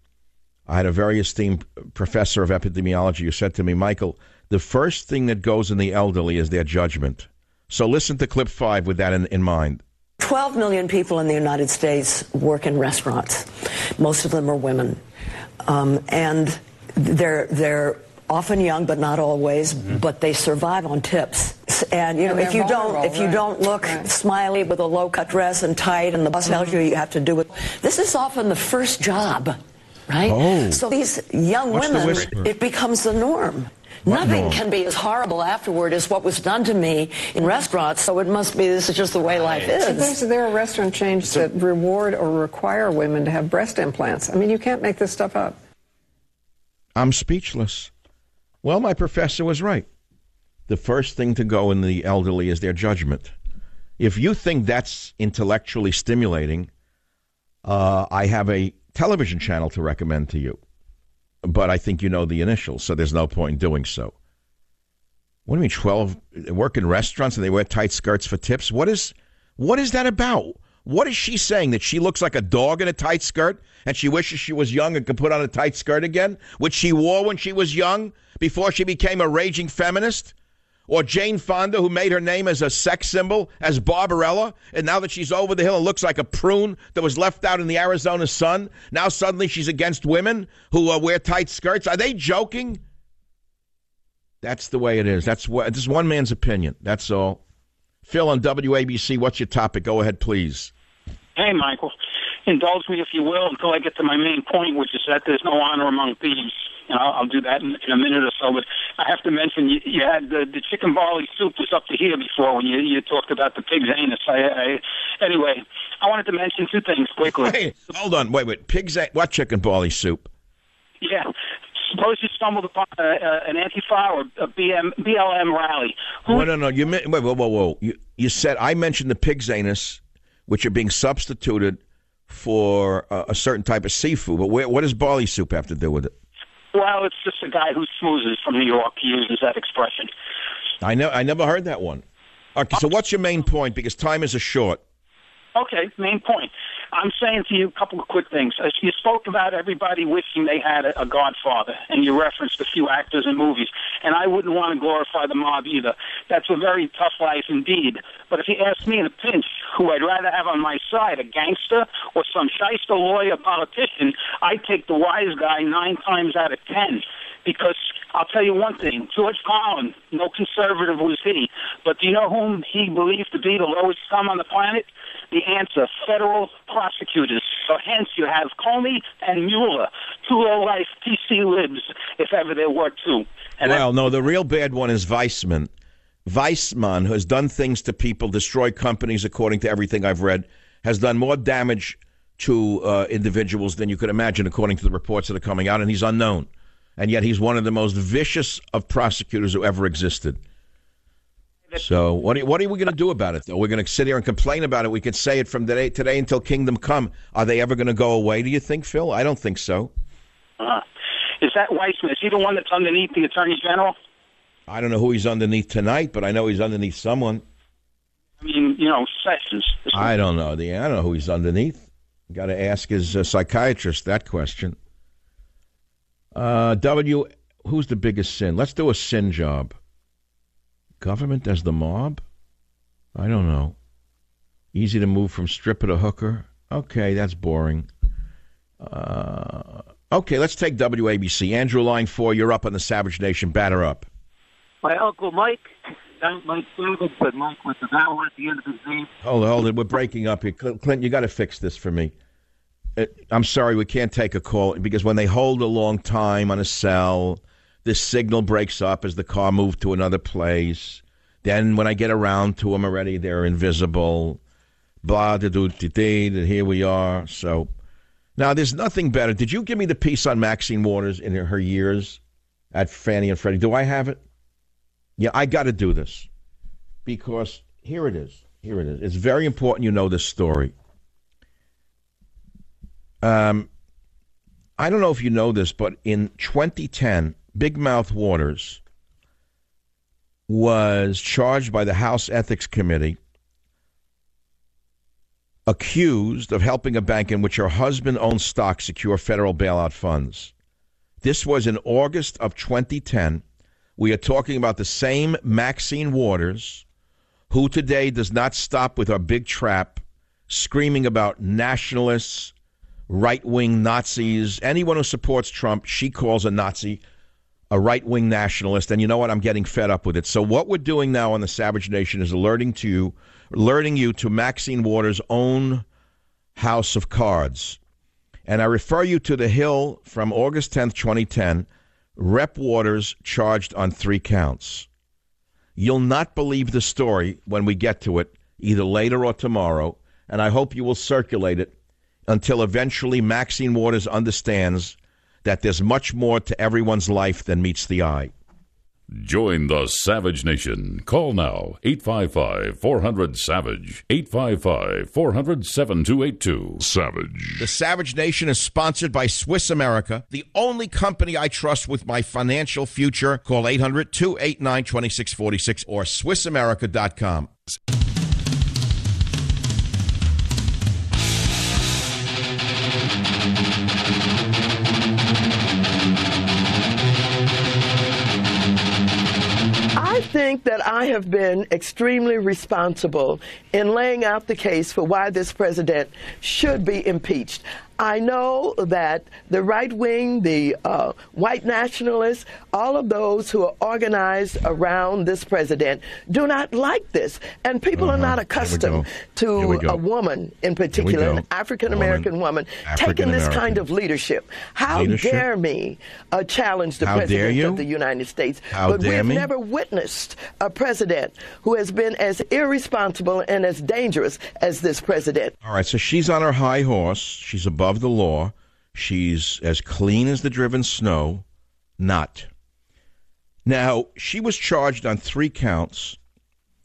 I had a very esteemed professor of epidemiology who said to me, Michael, the first thing that goes in the elderly is their judgment. So listen to clip 5 with that in mind. 12 million people in the United States work in restaurants. Most of them are women. And they're often young, but not always, but they survive on tips. And you know, if you don't look smiley with a low-cut dress and tight, and the boss tells you have to do it, this is often the first job, right? Oh. So these young women, it becomes the norm. Nothing can be as horrible afterward as what was done to me in restaurants, so it must be this is just the way life is. There are restaurant chains that reward or require women to have breast implants. I mean, you can't make this stuff up. I'm speechless. Well, my professor was right. The first thing to go in the elderly is their judgment. If you think that's intellectually stimulating, I have a television channel to recommend to you. But I think you know the initials, so there's no point in doing so. What do you mean 12 work in restaurants and they wear tight skirts for tips? What is that about? What is she saying? That she looks like a dog in a tight skirt and she wishes she was young and could put on a tight skirt again, which she wore when she was young before she became a raging feminist? Or Jane Fonda, who made her name as a sex symbol, as Barbarella, and now that she's over the hill and looks like a prune that was left out in the Arizona sun, now suddenly she's against women who wear tight skirts. Are they joking? That's the way it is. This is one man's opinion. That's all. Phil on WABC, what's your topic? Go ahead, please. Hey, Michael. Indulge me, if you will, until I get to my main point, which is that there's no honor among thieves. And I'll do that in a minute or so. But I have to mention, you had the chicken barley soup was up to here before when you talked about the pig's anus. Anyway, I wanted to mention two things quickly. Hey, hold on. Wait. Pig's anus? What chicken barley soup? Yeah. Suppose you stumbled upon an Antifa or a BLM rally. No. Whoa. You said I mentioned the pig's anus, which are being substituted for a certain type of seafood. But what does barley soup have to do with it? Well, it's just a guy who smoozes from New York. He uses that expression. I never heard that one. Okay, so what's your main point? Because time is short. Okay, main point. I'm saying to you a couple of quick things. You spoke about everybody wishing they had a godfather, and you referenced a few actors and movies, and I wouldn't want to glorify the mob either. That's a very tough life indeed. But if you ask me in a pinch who I'd rather have on my side, a gangster or some shyster lawyer politician, I'd take the wise guy 9 times out of 10. Because I'll tell you one thing, George Carlin, no conservative was he, but do you know whom he believed to be the lowest scum on the planet? The answer, federal prosecutors. So hence you have Comey and Mueller, 2 low-life PC libs, if ever there were 2. And no, the real bad one is Weissman. Weissman, who has done things to people, destroyed companies, according to everything I've read, has done more damage to individuals than you could imagine, according to the reports that are coming out, and he's unknown. And yet he's one of the most vicious of prosecutors who ever existed. So what are we going to do about it, though? We're going to sit here and complain about it. We could say it from today until kingdom come. Are they ever going to go away, do you think, Phil? I don't think so. Is that Weissman? Is he the one that's underneath the Attorney General? I don't know who he's underneath tonight, but I know he's underneath someone. I mean, Sessions. I don't know. I don't know who he's underneath. Got to ask his psychiatrist that question. Who's the biggest sin? Let's do a sin job. Government as the mob? I don't know. Easy to move from stripper to hooker? Okay, that's boring. Okay, let's take WABC. Andrew, line 4, you're up on the Savage Nation. Batter up. My Uncle Mike, not Mike Savage, but Mike with the vowel at the end of his name. Hold it. We're breaking up here. Clinton, you got to fix this for me. I'm sorry, we can't take a call because when they hold a long time on a cell, the signal breaks up as the car moves to another place. Then when I get around to them already, they're invisible. Blah, here we are. So now there's nothing better. Did you give me the piece on Maxine Waters in her years at Fannie and Freddie? Do I have it? Yeah, I got to do this because here it is. It's very important you know this story. I don't know if you know this, but in 2010, Big Mouth Waters was charged by the House Ethics Committee, accused of helping a bank in which her husband owned stock secure federal bailout funds. This was in August of 2010. We are talking about the same Maxine Waters, who today does not stop with her big trap, screaming about nationalists, right-wing Nazis. Anyone who supports Trump, she calls a Nazi, a right-wing nationalist. And you know what? I'm getting fed up with it. So what we're doing now on the Savage Nation is alerting you to Maxine Waters' own house of cards. And I refer you to The Hill from August 10th, 2010, Rep. Waters charged on 3 counts. You'll not believe the story when we get to it, either later or tomorrow, and I hope you will circulate it until eventually Maxine Waters understands that there's much more to everyone's life than meets the eye. Join the Savage Nation. Call now, 855-400-SAVAGE, 855-400-7282. Savage. The Savage Nation is sponsored by Swiss America, the only company I trust with my financial future. Call 800-289-2646 or SwissAmerica.com. I think that I have been extremely responsible in laying out the case for why this president should be impeached. I know that the right wing, the white nationalists, all of those who are organized around this president do not like this. And people are not accustomed to a woman in particular, an African-American woman, taking this kind of leadership. How dare me challenge the president of the United States? But we've never witnessed a president who has been as irresponsible and as dangerous as this president. All right, so she's on her high horse. She's above the law. She's as clean as the driven snow. Not. Now, she was charged on 3 counts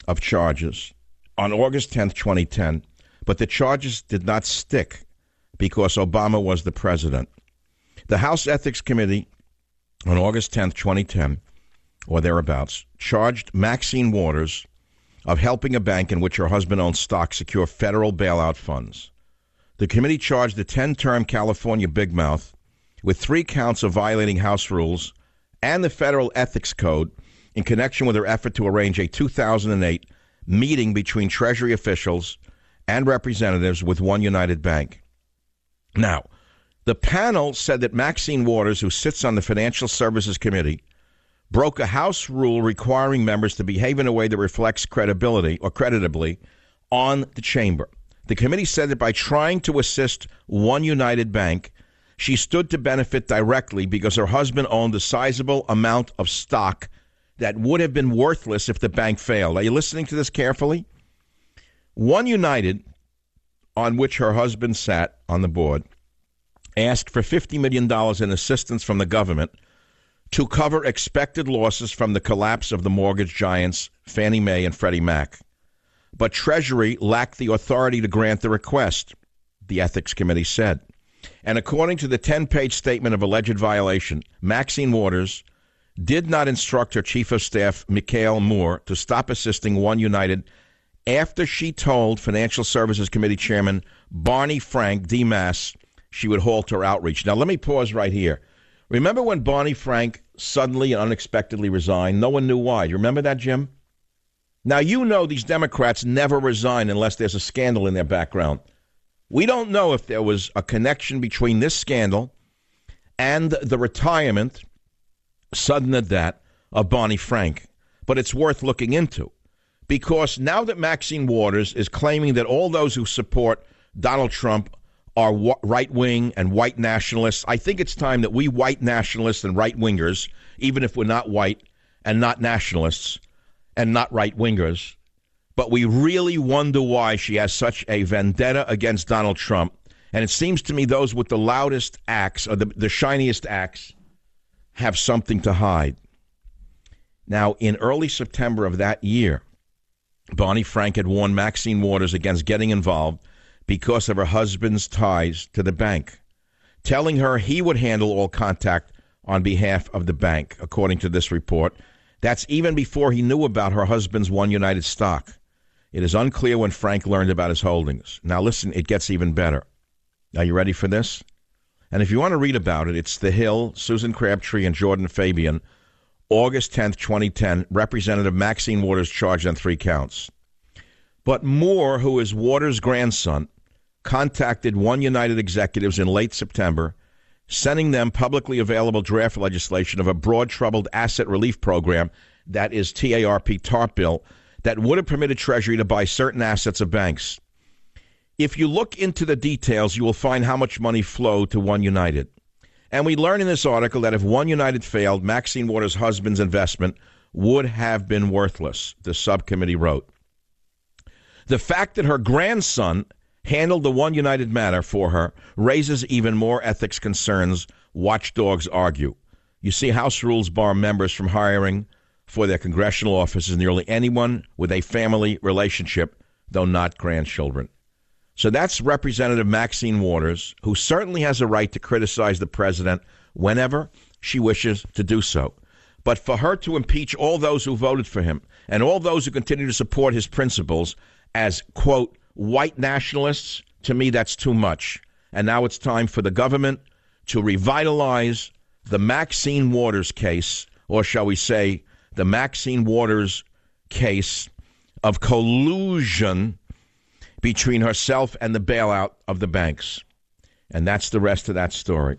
of charges on August 10th, 2010, but the charges did not stick because Obama was the president. The House Ethics Committee on August 10th, 2010, or thereabouts, charged Maxine Waters of helping a bank in which her husband owned stock secure federal bailout funds. The committee charged the 10-term California Big Mouth with 3 counts of violating House rules and the federal ethics code in connection with her effort to arrange a 2008 meeting between Treasury officials and representatives with One United Bank. Now, the panel said that Maxine Waters, who sits on the Financial Services Committee, broke a House rule requiring members to behave in a way that reflects credibility or creditably on the chamber. The committee said that by trying to assist One United Bank, she stood to benefit directly because her husband owned a sizable amount of stock that would have been worthless if the bank failed. Are you listening to this carefully? One United, on which her husband sat on the board, asked for $50 million in assistance from the government to cover expected losses from the collapse of the mortgage giants Fannie Mae and Freddie Mac. But Treasury lacked the authority to grant the request, the Ethics Committee said. And according to the 10-page statement of alleged violation, Maxine Waters did not instruct her Chief of Staff, Mikhail Moore, to stop assisting One United after she told Financial Services Committee Chairman Barney Frank, DMAS, she would halt her outreach. Now, let me pause right here. Remember when Barney Frank suddenly and unexpectedly resigned? No one knew why. You remember that, Jim? Now, you know these Democrats never resign unless there's a scandal in their background. We don't know if there was a connection between this scandal and the retirement, sudden at that, of Barney Frank. But it's worth looking into. Because now that Maxine Waters is claiming that all those who support Donald Trump are right-wing and white nationalists, I think it's time that we white nationalists and right-wingers, even if we're not white and not nationalists and not right-wingers, but we really wonder why she has such a vendetta against Donald Trump. And it seems to me those with the loudest acts or the shiniest acts have something to hide. Now, in early September of that year, Barney Frank had warned Maxine Waters against getting involved because of her husband's ties to the bank, telling her he would handle all contact on behalf of the bank, according to this report. That's even before he knew about her husband's One United stock. It is unclear when Frank learned about his holdings. Now, listen, it gets even better. Are you ready for this? And if you want to read about it, it's The Hill, Susan Crabtree, and Jordan Fabian, August 10th, 2010, Representative Maxine Waters charged on 3 counts. But Moore, who is Waters' grandson, contacted One United executives in late September, sending them publicly available draft legislation of a broad troubled asset relief program, that is TARP bill, that would have permitted Treasury to buy certain assets of banks. If you look into the details, you will find how much money flowed to One United. And we learn in this article that if One United failed, Maxine Waters' husband's investment would have been worthless, the subcommittee wrote. The fact that her grandson handled the One United matter for her raises even more ethics concerns, watchdogs argue. You see, House rules bar members from hiring for their congressional offices nearly anyone with a family relationship, though not grandchildren. So that's Representative Maxine Waters, who certainly has a right to criticize the president whenever she wishes to do so. But for her to impeach all those who voted for him and all those who continue to support his principles as, quote, white nationalists, to me, that's too much. And now it's time for the government to revitalize the Maxine Waters case, or shall we say, the Maxine Waters case of collusion between herself and the bailout of the banks. And that's the rest of that story.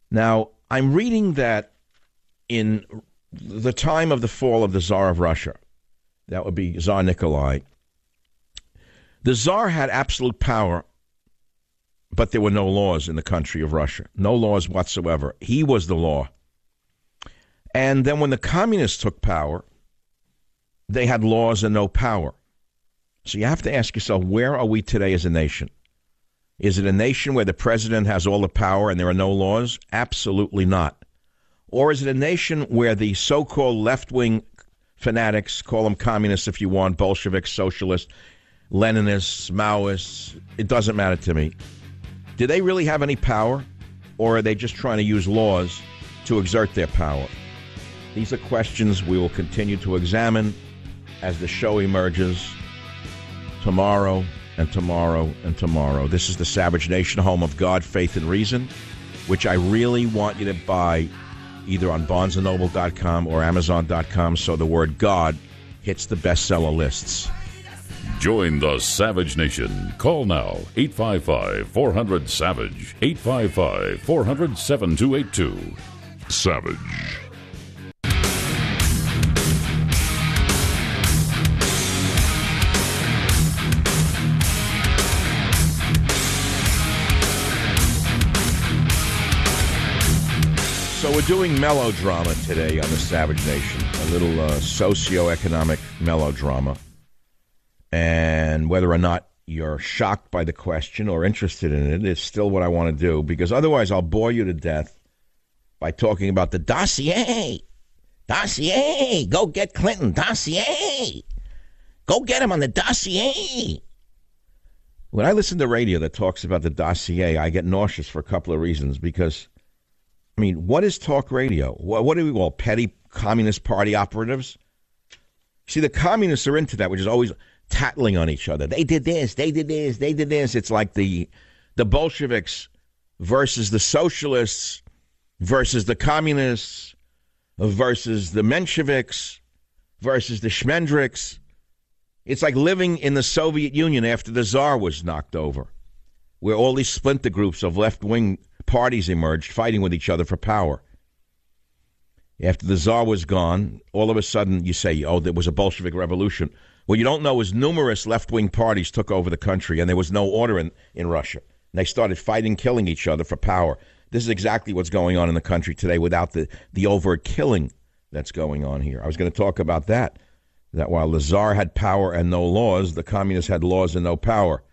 Now, I'm reading that in the time of the fall of the Tsar of Russia, that would be Tsar Nikolai, the Tsar had absolute power, but there were no laws in the country of Russia. No laws whatsoever. He was the law. And then when the communists took power, they had laws and no power. So you have to ask yourself, where are we today as a nation? Is it a nation where the president has all the power and there are no laws? Absolutely not. Or is it a nation where the so-called left-wing fanatics, call them communists if you want, Bolsheviks, socialists, Leninists, Maoists, it doesn't matter to me. Do they really have any power? Or are they just trying to use laws to exert their power? These are questions we will continue to examine as the show emerges tomorrow and tomorrow and tomorrow. This is the Savage Nation, home of God, Faith, and Reason, which I really want you to buy either on BarnesandNoble.com or Amazon.com so the word God hits the bestseller lists. Join the Savage Nation. Call now, 855-400-SAVAGE, 855-400-7282. Savage. So we're doing melodrama today on the Savage Nation, a little socioeconomic melodrama. And whether or not you're shocked by the question or interested in it, it's still what I want to do, because otherwise I'll bore you to death by talking about the dossier. Dossier. Go get Clinton. Dossier. Go get him on the dossier. When I listen to radio that talks about the dossier, I get nauseous for a couple of reasons. Because, I mean, what is talk radio? What do we call petty Communist Party operatives? See, the communists are into that, which is always tattling on each other. They did this, they did this, they did this. It's like the Bolsheviks versus the socialists versus the communists versus the Mensheviks versus the Schmendriks. It's like living in the Soviet Union after the Tsar was knocked over, where all these splinter groups of left-wing parties emerged, fighting with each other for power. After the Tsar was gone, all of a sudden you say, oh, there was a Bolshevik revolution. What you don't know is numerous left-wing parties took over the country, and there was no order in Russia. And they started fighting, killing each other for power. This is exactly what's going on in the country today without the overt killing that's going on here. I was going to talk about that while the Tsar had power and no laws, the communists had laws and no power.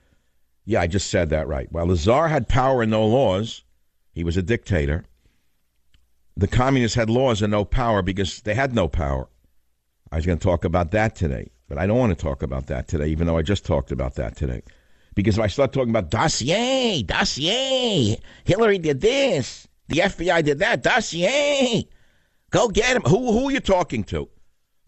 Yeah, I just said that right. While the Tsar had power and no laws, he was a dictator, the communists had laws and no power because they had no power. I was going to talk about that today, but I don't want to talk about that today, even though I just talked about that today. Because if I start talking about dossier, Hillary did this, the FBI did that, dossier, go get him. Who are you talking to?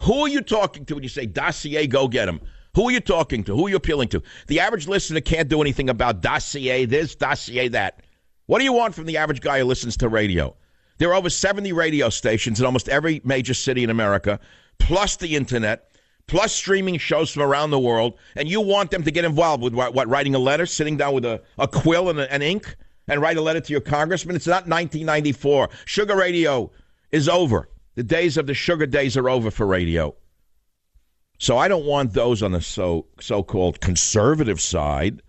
Who are you talking to when you say dossier, go get him? Who are you talking to? Who are you appealing to? The average listener can't do anything about dossier this, dossier that. What do you want from the average guy who listens to radio? There are over 70 radio stations in almost every major city in America, plus the internet, plus streaming shows from around the world, and you want them to get involved with what writing a letter, sitting down with a quill and an ink, and write a letter to your congressman? It's not 1994. Sugar radio is over. The days of the sugar days are over for radio. So I don't want those on the so-called conservative side,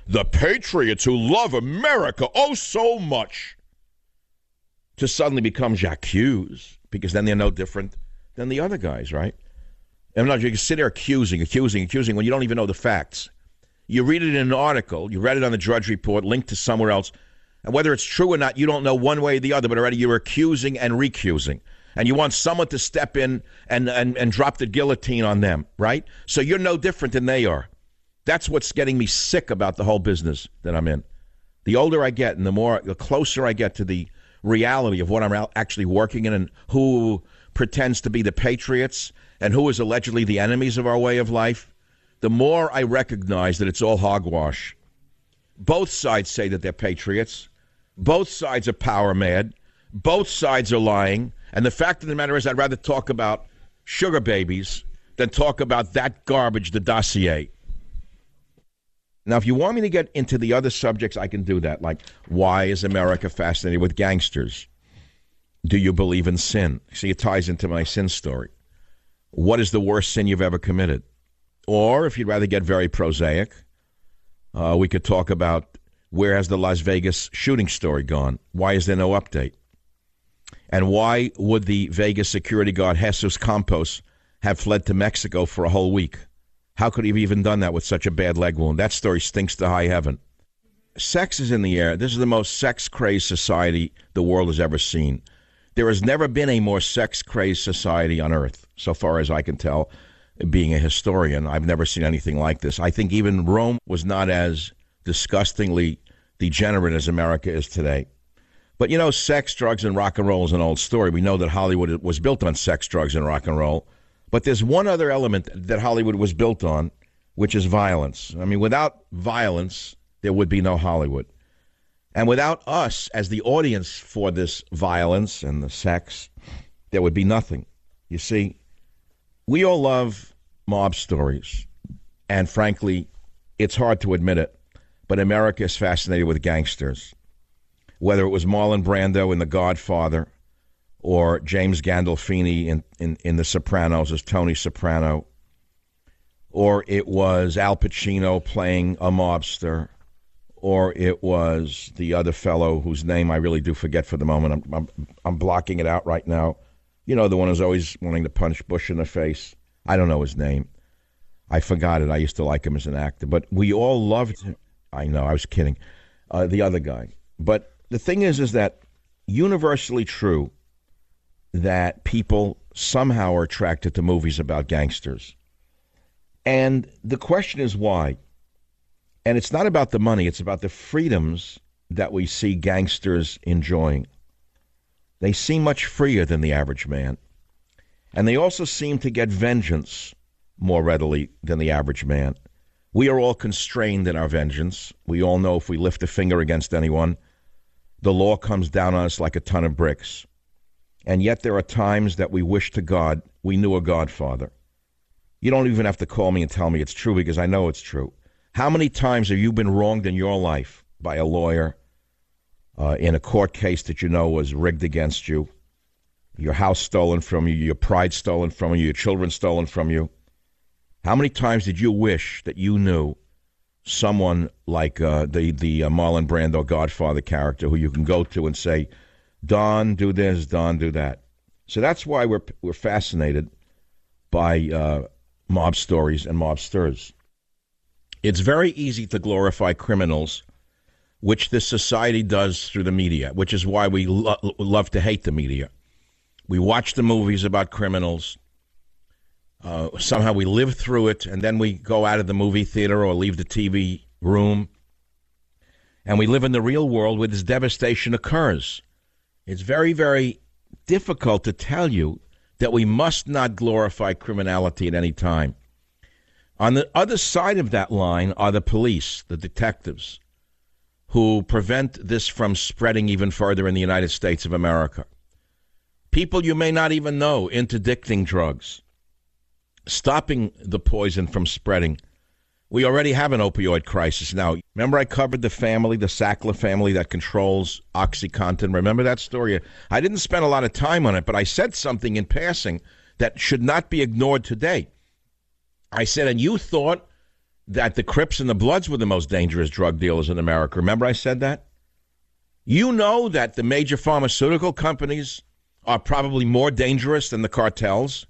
the patriots who love America oh so much, to suddenly become j'accuse, because then they're no different than the other guys, right? And you can sit there accusing when you don't even know the facts. You read it in an article, you read it on the Drudge Report, linked to somewhere else, and whether it's true or not, you don't know one way or the other, but already you're accusing and recusing. And you want someone to step in and drop the guillotine on them, right? So you're no different than they are. That's what's getting me sick about the whole business that I'm in. The older I get and the closer I get to the reality of what I'm actually working in and who pretends to be the patriots and who is allegedly the enemies of our way of life, the more I recognize that it's all hogwash. Both sides say that they're patriots. Both sides are power mad. Both sides are lying. And the fact of the matter is, I'd rather talk about sugar babies than talk about that garbage, the dossier. Now, if you want me to get into the other subjects, I can do that. Like, why is America fascinated with gangsters? Do you believe in sin? See, it ties into my sin story. What is the worst sin you've ever committed? Or, if you'd rather get very prosaic, we could talk about where has the Las Vegas shooting story gone? Why is there no update? And why would the Vegas security guard Jesus Campos have fled to Mexico for a whole week? How could he have even done that with such a bad leg wound? That story stinks to high heaven. Sex is in the air. This is the most sex-crazed society the world has ever seen. There has never been a more sex-crazed society on earth, so far as I can tell, being a historian. I've never seen anything like this. I think even Rome was not as disgustingly degenerate as America is today. But, you know, sex, drugs, and rock and roll is an old story. We know that Hollywood was built on sex, drugs, and rock and roll. But there's one other element that Hollywood was built on, which is violence. I mean, without violence, there would be no Hollywood. And without us as the audience for this violence and the sex, there would be nothing. You see, we all love mob stories. And frankly, it's hard to admit it, but America is fascinated with gangsters. Whether it was Marlon Brando in The Godfather or James Gandolfini in The Sopranos as Tony Soprano, or it was Al Pacino playing a mobster, or it was the other fellow whose name I really do forget for the moment. I'm blocking it out right now. You know, the one who's always wanting to punch Bush in the face. I don't know his name. I forgot it. I used to like him as an actor. But we all loved him. I know, I was kidding. The other guy. But the thing is that universally true that people somehow are attracted to movies about gangsters. And the question is why? And it's not about the money, it's about the freedoms that we see gangsters enjoying. They seem much freer than the average man. And they also seem to get vengeance more readily than the average man. We are all constrained in our vengeance. We all know if we lift a finger against anyone, the law comes down on us like a ton of bricks. And yet there are times that we wish to God we knew a Godfather. You don't even have to call me and tell me it's true because I know it's true. How many times have you been wronged in your life by a lawyer in a court case that you know was rigged against you? Your house stolen from you, your pride stolen from you, your children stolen from you. How many times did you wish that you knew someone like the Marlon Brando Godfather character who you can go to and say, Don, do this, Don, do that. So that's why we're fascinated by mob stories and mobsters. It's very easy to glorify criminals, which this society does through the media, which is why we love to hate the media. We watch the movies about criminals. Somehow we live through it, and then we go out of the movie theater or leave the TV room, and we live in the real world where this devastation occurs. It's very, very difficult to tell you that we must not glorify criminality at any time. On the other side of that line are the police, the detectives, who prevent this from spreading even further in the United States of America. People you may not even know interdicting drugs, stopping the poison from spreading. We already have an opioid crisis now. Remember I covered the family, the Sackler family that controls OxyContin? Remember that story? I didn't spend a lot of time on it, but I said something in passing that should not be ignored today. I said, and you thought that the Crips and the Bloods were the most dangerous drug dealers in America. Remember I said that? You know that the major pharmaceutical companies are probably more dangerous than the cartels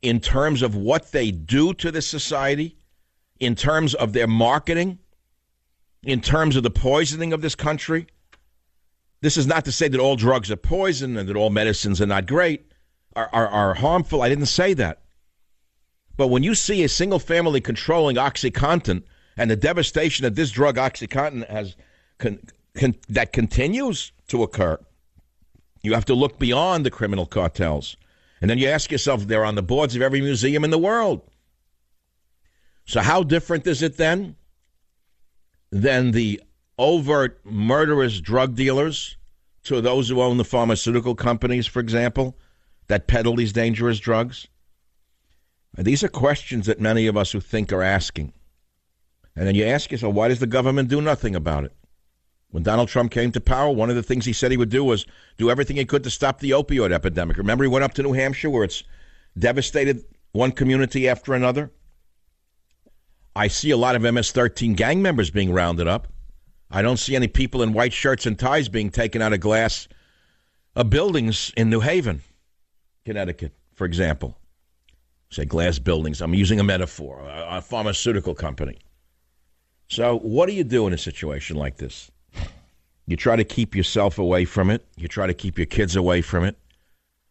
in terms of what they do to the society, in terms of their marketing, in terms of the poisoning of this country. This is not to say that all drugs are poison and that all medicines are not great, are harmful. I didn't say that. But when you see a single family controlling OxyContin and the devastation that this drug OxyContin has that continues to occur, you have to look beyond the criminal cartels. And then you ask yourself, they're on the boards of every museum in the world. So how different is it then than the overt murderous drug dealers to those who own the pharmaceutical companies, for example, that peddle these dangerous drugs? These are questions that many of us who think are asking. And then you ask yourself, why does the government do nothing about it? When Donald Trump came to power, one of the things he said he would do was do everything he could to stop the opioid epidemic. Remember, he went up to New Hampshire where it's devastated one community after another. I see a lot of MS-13 gang members being rounded up. I don't see any people in white shirts and ties being taken out of glass buildings in New Haven, Connecticut, for example. Say glass buildings. I'm using a metaphor, a pharmaceutical company. So what do you do in a situation like this? You try to keep yourself away from it. You try to keep your kids away from it.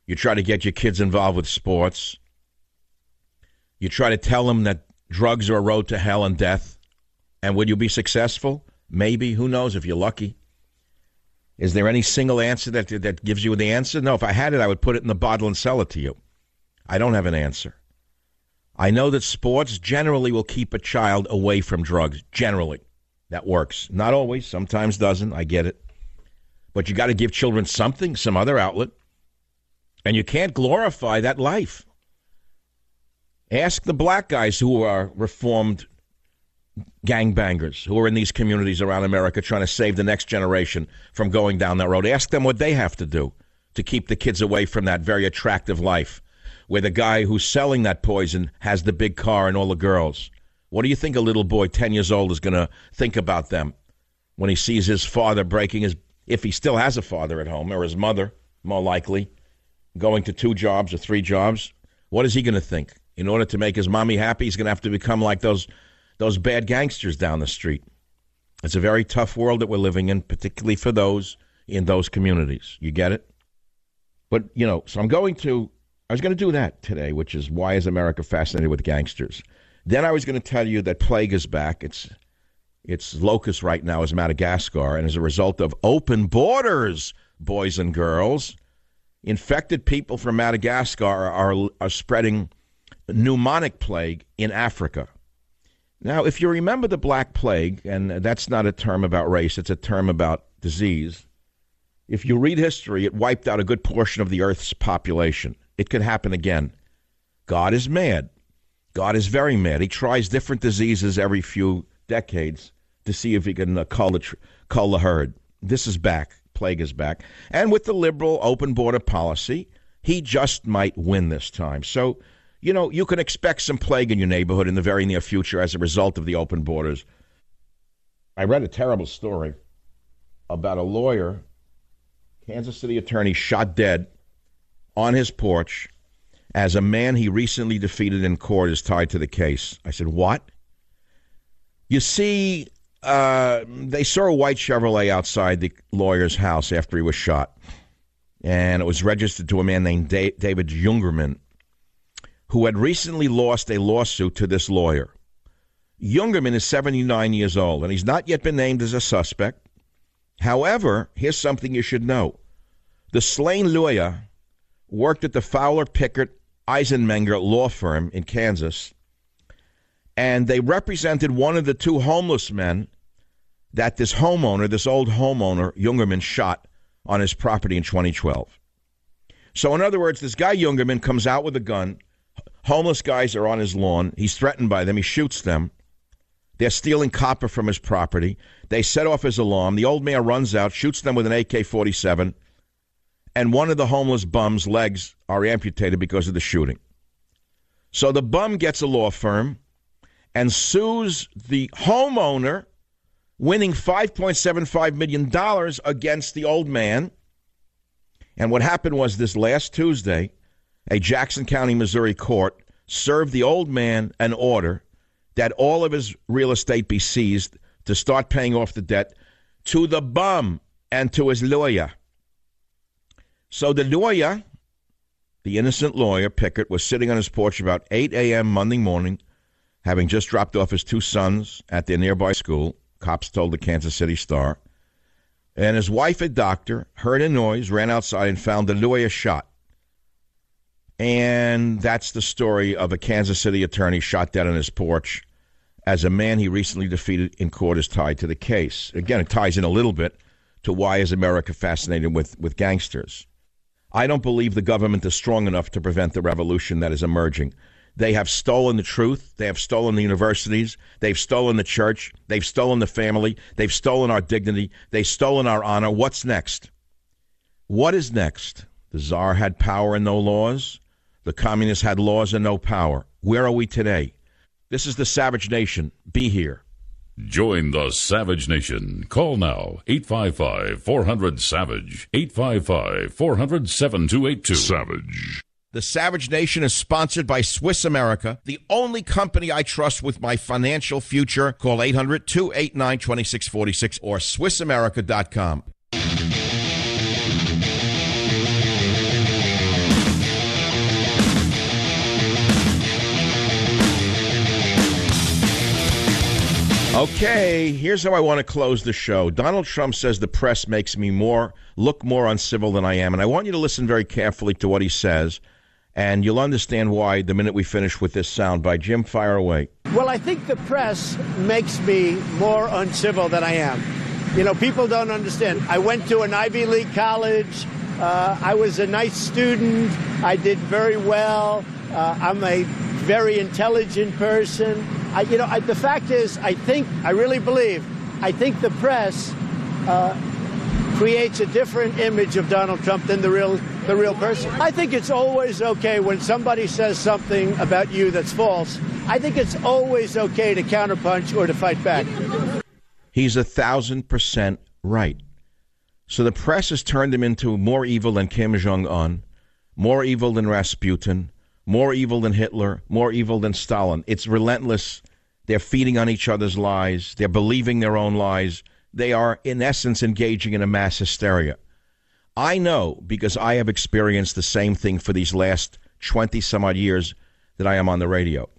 You try to get your kids involved with sports. You try to tell them that drugs are a road to hell and death. And would you be successful? Maybe. Who knows if you're lucky? Is there any single answer that gives you the answer? No, if I had it, I would put it in the bottle and sell it to you. I don't have an answer. I know that sports generally will keep a child away from drugs. Generally. That works. Not always. Sometimes doesn't. I get it. But you got to give children something, some other outlet. And you can't glorify that life. Ask the black guys who are reformed gangbangers, who are in these communities around America trying to save the next generation from going down that road. Ask them what they have to do to keep the kids away from that very attractive life, where the guy who's selling that poison has the big car and all the girls. What do you think a little boy 10 years old is going to think about them when he sees his father breaking his, if he still has a father at home, or his mother, more likely, going to 2 jobs or 3 jobs? What is he going to think? In order to make his mommy happy, he's going to have to become like those bad gangsters down the street. It's a very tough world that we're living in, particularly for those in those communities. You get it? But, so I was going to do that today, which is why is America fascinated with gangsters? Then I was going to tell you that plague is back. Its locus right now is Madagascar, and as a result of open borders, boys and girls, infected people from Madagascar are spreading pneumonic plague in Africa. Now, if you remember the Black Plague, and that's not a term about race, it's a term about disease. If you read history, it wiped out a good portion of the Earth's population. It could happen again. God is mad. God is very mad. He tries different diseases every few decades to see if he can cull the herd. This is back. Plague is back. And with the liberal open border policy, he just might win this time. So, you can expect some plague in your neighborhood in the very near future as a result of the open borders. I read a terrible story about a lawyer, Kansas City attorney, shot dead on his porch as a man he recently defeated in court is tied to the case. I said, what? You see, they saw a white Chevrolet outside the lawyer's house after he was shot, and it was registered to a man named David Jungerman, who had recently lost a lawsuit to this lawyer. Jungerman is 79 years old, and he's not yet been named as a suspect. However, here's something you should know. The slain lawyer worked at the Fowler Pickett Eisenmenger law firm in Kansas, and they represented one of the two homeless men that this old homeowner, Jungerman, shot on his property in 2012. So in other words, this guy Jungerman comes out with a gun. Homeless guys are on his lawn. He's threatened by them. He shoots them. They're stealing copper from his property. They set off his alarm. The old man runs out, shoots them with an AK-47, and one of the homeless bum's legs are amputated because of the shooting. So the bum gets a law firm and sues the homeowner, winning $5.75 million against the old man. And what happened was this last Tuesday, a Jackson County, Missouri court served the old man an order that all of his real estate be seized to start paying off the debt to the bum and to his lawyer. So the lawyer, the innocent lawyer, Pickett, was sitting on his porch about 8 a.m. Monday morning, having just dropped off his two sons at their nearby school, cops told the Kansas City Star. And his wife, a doctor, heard a noise, ran outside, and found the lawyer shot. And that's the story of a Kansas City attorney shot dead on his porch as a man he recently defeated in court is tied to the case. Again, it ties in a little bit to why is America fascinated with gangsters. I don't believe the government is strong enough to prevent the revolution that is emerging. They have stolen the truth. They have stolen the universities. They've stolen the church. They've stolen the family. They've stolen our dignity. They've stolen our honor. What's next? What is next? The Tsar had power and no laws. The communists had laws and no power. Where are we today? This is the Savage Nation. Be here. Join the Savage Nation. Call now, 855-400-SAVAGE, 855-400-7282. Savage. The Savage Nation is sponsored by Swiss America, the only company I trust with my financial future. Call 800-289-2646 or SwissAmerica.com. Okay, here's how I want to close the show. Donald Trump says the press makes me look more uncivil than I am, and I want you to listen very carefully to what he says, and you'll understand why the minute we finish with this sound by Jim. Fire away. Well, I think the press makes me more uncivil than I am. People don't understand. I went to an Ivy League college. I was a nice student. I did very well. I'm a very intelligent person. The fact is, I really believe the press creates a different image of Donald Trump than the real person. I think it's always okay when somebody says something about you that's false. I think it's always okay to counterpunch or to fight back. He's 1,000% right. So the press has turned him into more evil than Kim Jong-un, more evil than Rasputin, more evil than Hitler, more evil than Stalin. It's relentless. They're feeding on each other's lies. They're believing their own lies. they are, in essence, engaging in a mass hysteria. I know because I have experienced the same thing for these last 20-some-odd years that I am on the radio.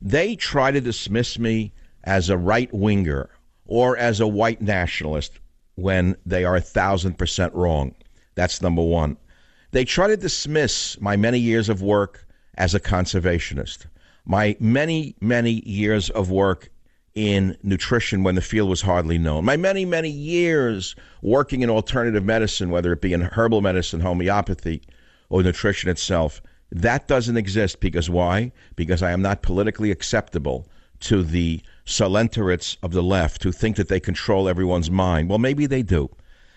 They try to dismiss me as a right-winger or as a white nationalist when they are 1,000% wrong. That's number one. They try to dismiss my many years of work as a conservationist, my many, many years of work in nutrition when the field was hardly known, my many, many years working in alternative medicine, whether it be in herbal medicine, homeopathy, or nutrition itself. That doesn't exist because why? Because I am not politically acceptable to the solentarists of the left who think that they control everyone's mind. Well, maybe they do.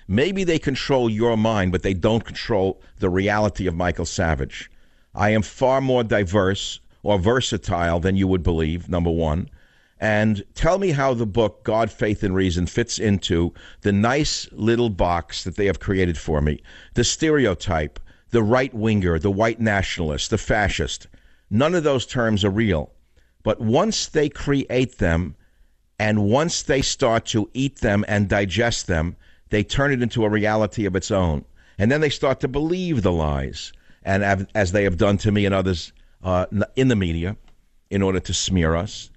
Maybe they control your mind, but they don't control the reality of Michael Savage. I am far more diverse or versatile than you would believe, number one. And tell me how the book God, Faith, and Reason fits into the nice little box that they have created for me. The stereotype, the right-winger, the white nationalist, the fascist. None of those terms are real. But once they create them and once they start to eat them and digest them, they turn it into a reality of its own. And then they start to believe the lies, and as they have done to me and others in the media in order to smear us.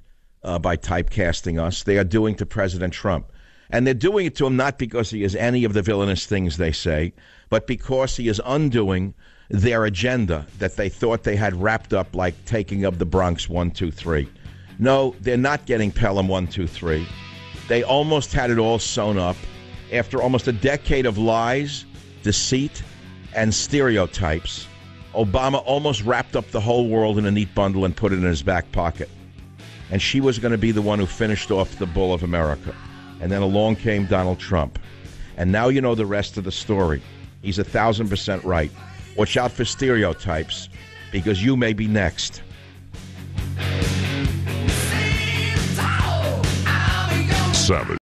By typecasting us, they are doing to President Trump. And they're doing it to him not because he is any of the villainous things they say, but because he is undoing their agenda that they thought they had wrapped up like taking of the Bronx 1, 2, 3. No, they're not getting Pelham 1, 2, 3. They almost had it all sewn up after almost a decade of lies, deceit, and stereotypes. Obama almost wrapped up the whole world in a neat bundle and put it in his back pocket. And she was going to be the one who finished off the Bull of America. And then along came Donald Trump. And now you know the rest of the story. He's 1,000% right. Watch out for stereotypes, because you may be next. Savage.